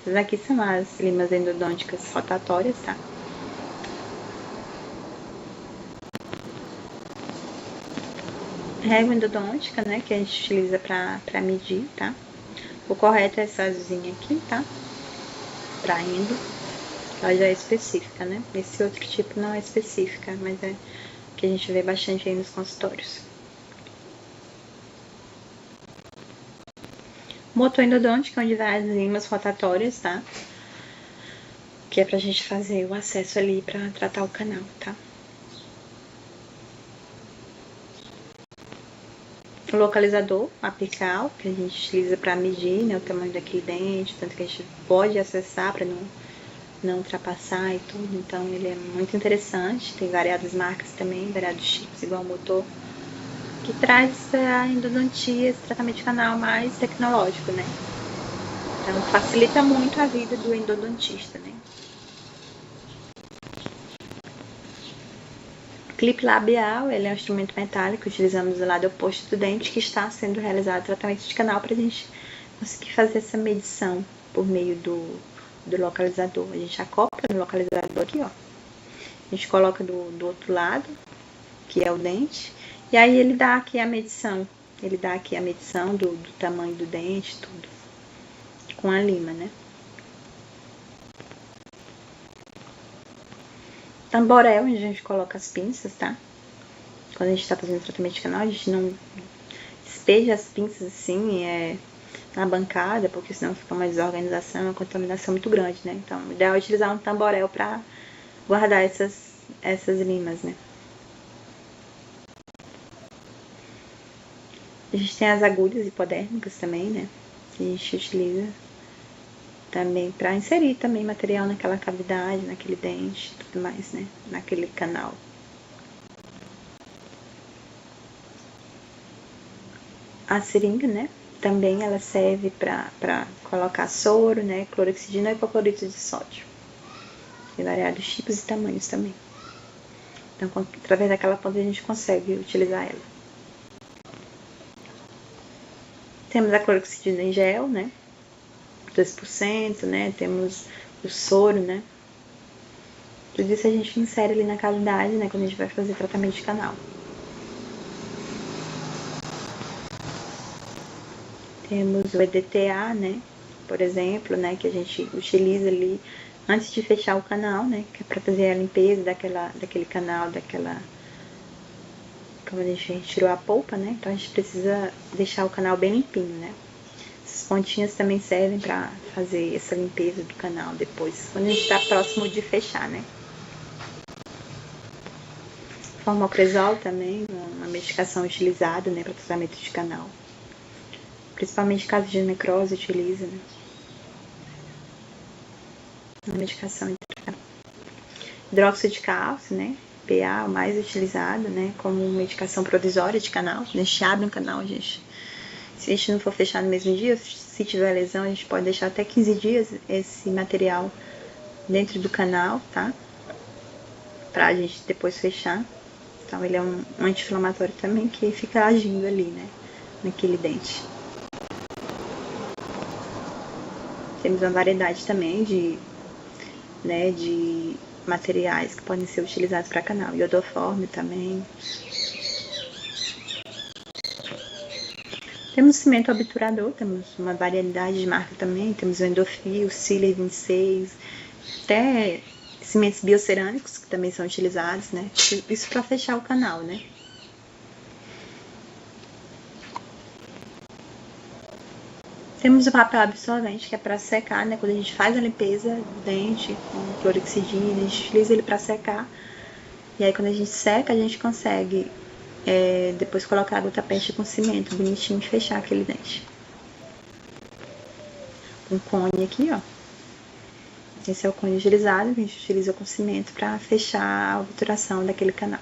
Essas aqui são as limas endodônticas rotatórias, tá? Régua endodôntica, né, que a gente utiliza para medir, tá? O correto é essa azulzinha aqui, tá? Pra endo. Ela já é específica, né? Esse outro tipo não é específica, mas é que a gente vê bastante aí nos consultórios. Motor endodôntico, onde vai as limas rotatórias, tá? Que é pra gente fazer o acesso ali pra tratar o canal, tá? O localizador apical, que a gente utiliza para medir, né, o tamanho daquele dente, tanto que a gente pode acessar para não ultrapassar e tudo. Então ele é muito interessante. Tem variadas marcas também, variados chips, igual o motor, que traz a endodontia, esse tratamento de canal mais tecnológico, né? Então facilita muito a vida do endodontista, né? O clipe labial, ele é um instrumento metálico, utilizamos do lado oposto do dente, que está sendo realizado tratamento de canal para a gente conseguir fazer essa medição por meio do localizador. A gente acopla no localizador aqui, ó. A gente coloca do outro lado, que é o dente, e aí ele dá aqui a medição. Ele dá aqui a medição do tamanho do dente, tudo. Com a lima, né? Tamborel, onde a gente coloca as pinças, tá? Quando a gente tá fazendo tratamento de canal, a gente não despeja as pinças assim, na bancada, porque senão fica uma desorganização, uma contaminação muito grande, né? Então, o ideal é utilizar um tamborel para guardar essas limas, né? A gente tem as agulhas hipodérmicas também, né? Que a gente utiliza também para inserir também material naquela cavidade, naquele dente, tudo mais, né? Naquele canal. A seringa, né? Também ela serve para colocar soro, né? Clorexidina e hipoclorito de sódio. Tem variados tipos e tamanhos também. Então, através daquela ponta a gente consegue utilizar ela. Temos a clorexidina em gel, né? 2%, né? Temos o soro, né? Tudo isso a gente insere ali na cavidade, né? Quando a gente vai fazer tratamento de canal. Temos o EDTA, né? Por exemplo, né? Que a gente utiliza ali antes de fechar o canal, né? Que é para fazer a limpeza daquele canal, como a gente tirou a polpa, né? Então a gente precisa deixar o canal bem limpinho, né? Essas pontinhas também servem para fazer essa limpeza do canal depois, quando a gente está próximo de fechar, né? Formoprazol também, uma medicação utilizada, né, para tratamento de canal. Principalmente em caso de necrose, utiliza, né? Uma medicação. Hidróxido de cálcio, né? PA, o mais utilizado, né? Como medicação provisória de canal. A gente abre um canal, se a gente não for fechar no mesmo dia, se tiver lesão, a gente pode deixar até 15 dias esse material dentro do canal, tá? Pra gente depois fechar. Então ele é um anti-inflamatório também que fica agindo ali, né? Naquele dente. Temos uma variedade também de materiais que podem ser utilizados para canal. Iodoforme também. Temos cimento obturador, temos uma variedade de marca também. Temos o Endofil, o Sealer 26, até cimentos biocerâmicos que também são utilizados, né? Isso para fechar o canal, né? Temos o papel absorvente, que é para secar, né? Quando a gente faz a limpeza do dente com clorexidina, a gente utiliza ele para secar. E aí, quando a gente seca, a gente consegue depois colocar a gota-peste com cimento bonitinho e fechar aquele dente. Um cone aqui, ó. Esse é o cone utilizado, que a gente utiliza com cimento para fechar a obturação daquele canal.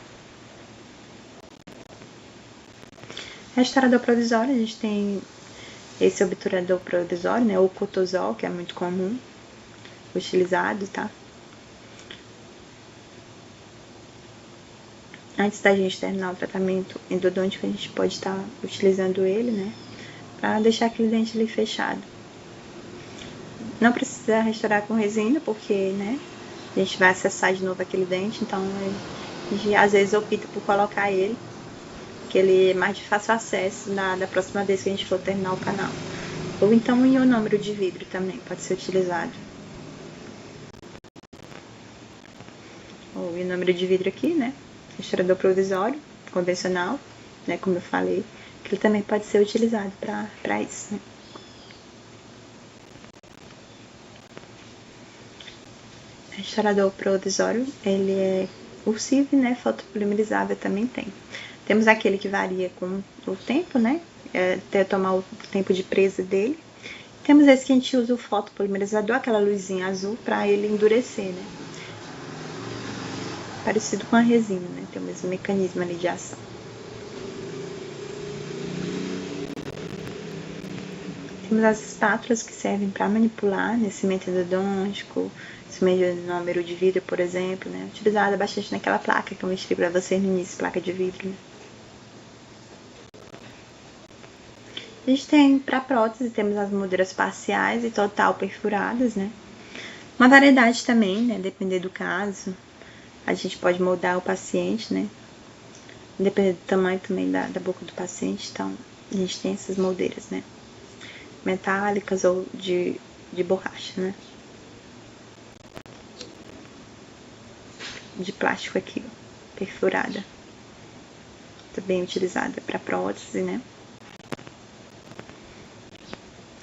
Restaurador provisório, a gente tem esse obturador provisório, né? O Cotozol, que é muito comum, utilizado, tá? Antes da gente terminar o tratamento endodôntico, a gente pode estar utilizando ele, né? Para deixar aquele dente ali fechado. Não precisa restaurar com resina, porque, né? A gente vai acessar de novo aquele dente, então a gente às vezes opta por colocar ele, que ele é mais de fácil acesso da próxima vez que a gente for terminar o canal. Ou então o ionômero de vidro também pode ser utilizado. O ionômero de vidro aqui, né? Restaurador provisório, convencional, né? Como eu falei, que ele também pode ser utilizado para isso, né? Restaurador provisório, ele é ursive, né? Fotopolimerizável também tem. Temos aquele que varia com o tempo, né? Até tomar o tempo de presa dele. Temos esse que a gente usa o fotopolimerizador, aquela luzinha azul, para ele endurecer, né? Parecido com a resina, né? Tem o mesmo mecanismo ali de ação. Temos as espátulas que servem para manipular, né? Cimento endodôntico, cimento número de vidro, por exemplo, né? Utilizada bastante naquela placa que eu mostrei para vocês no início, placa de vidro, né? A gente tem para prótese, temos as moldeiras parciais e total perfuradas, né? Uma variedade também, né? Depender do caso, a gente pode moldar o paciente, né? Dependendo do tamanho também da boca do paciente, então a gente tem essas moldeiras, né? Metálicas ou de borracha, né? De plástico aqui, ó, perfurada. Também utilizada para prótese, né?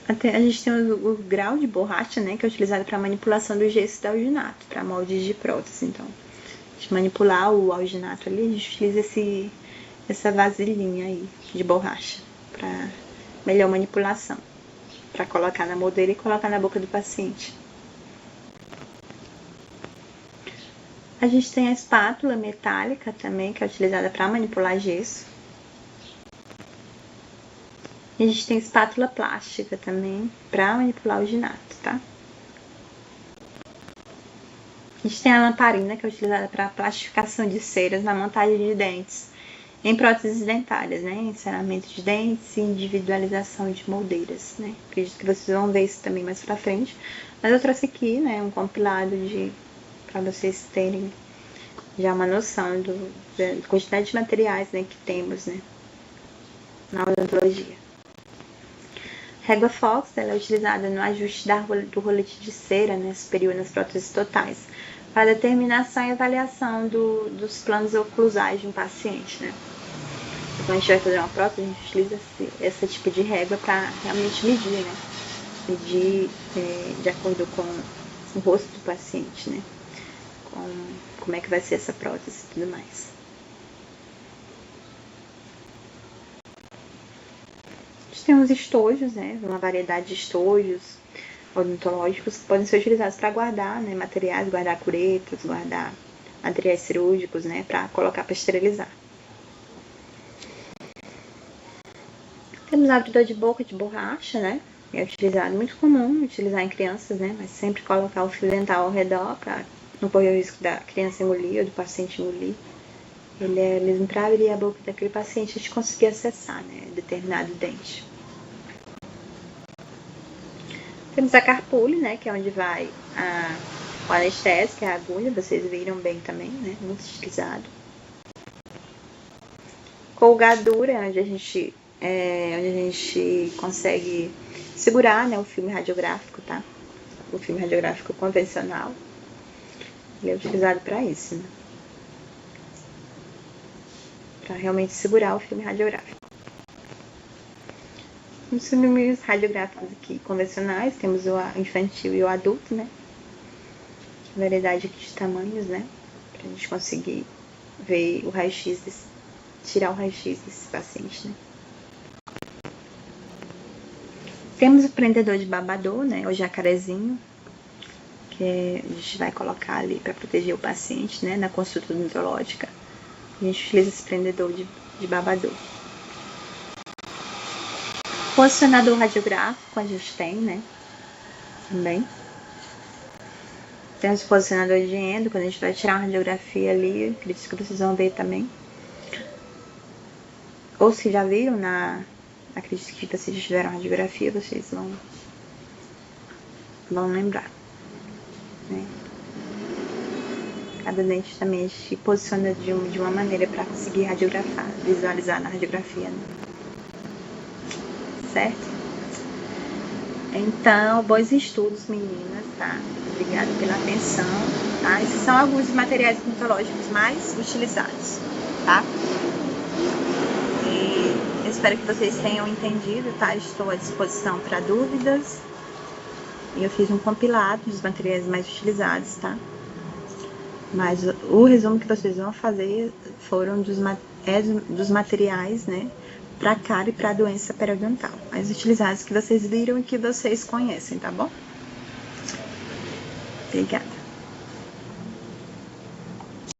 Até a gente tem o grau de borracha, né, que é utilizado para manipulação do gesso do alginato, para moldes de prótese. Então, a gente manipular o alginato ali, a gente utiliza essa vasilhinha aí de borracha para melhor manipulação, para colocar na moldeira e colocar na boca do paciente. A gente tem a espátula metálica também, que é utilizada para manipular gesso. E a gente tem espátula plástica também, para manipular o alginato, tá? A gente tem a lamparina, que é utilizada para plastificação de ceras na montagem de dentes, em próteses dentárias, né? Encerramento de dentes e individualização de moldeiras, né? Acredito que vocês vão ver isso também mais pra frente. Mas eu trouxe aqui, né, um compilado para vocês terem já uma noção da quantidade de materiais, né, que temos, né, na odontologia. Régua Fox, ela é utilizada no ajuste do rolete de cera, né, superior nas próteses totais, para determinação e avaliação dos planos oclusais de um paciente, né. Quando a gente vai fazer uma prótese, a gente utiliza esse tipo de régua para realmente medir, né, de acordo com o rosto do paciente, né, como é que vai ser essa prótese e tudo mais. Temos estojos, né, uma variedade de estojos odontológicos que podem ser utilizados para guardar, né, materiais, guardar curetas, guardar materiais cirúrgicos, né, para colocar para esterilizar. Temos abridor de boca de borracha, né, é utilizado, muito comum utilizar em crianças, né, mas sempre colocar o fio dental ao redor para não correr o risco da criança engolir ou do paciente engolir. Ele é mesmo para abrir a boca daquele paciente e a gente conseguir acessar, né, determinado dente. Temos a carpule, né, que é onde vai o anestésico, que é a agulha, vocês viram bem também, né, muito utilizado. Colgadura, onde a gente consegue segurar, né, o filme radiográfico, tá? O filme radiográfico convencional, ele é utilizado para isso, né? Para realmente segurar o filme radiográfico. Nos filmes radiográficos aqui convencionais, temos o infantil e o adulto, né? Variedade aqui de tamanhos, né? Pra gente conseguir ver o raio-x, tirar o raio-x desse paciente, né? Temos o prendedor de babador, né? O jacarezinho, que a gente vai colocar ali para proteger o paciente, né? Na consulta odontológica. A gente utiliza esse prendedor de babador. Posicionador radiográfico a gente tem, né? Também. Temos o posicionador de endo, quando a gente vai tirar uma radiografia ali, acredito que vocês vão ver também. Ou se já viram acredito que vocês já tiveram radiografia, vocês vão lembrar, né? Cada dente também a gente posiciona de uma maneira para conseguir radiografar, visualizar na radiografia, né? Certo? Então, bons estudos, meninas, tá? Obrigada pela atenção, tá? Esses são alguns dos materiais odontológicos mais utilizados, tá? E eu espero que vocês tenham entendido, tá? Estou à disposição para dúvidas. E eu fiz um compilado dos materiais mais utilizados, tá? Mas o resumo que vocês vão fazer foram dos materiais, né, para cárie e para doença periodontal, mais utilizados que vocês viram e que vocês conhecem, tá bom? Obrigada.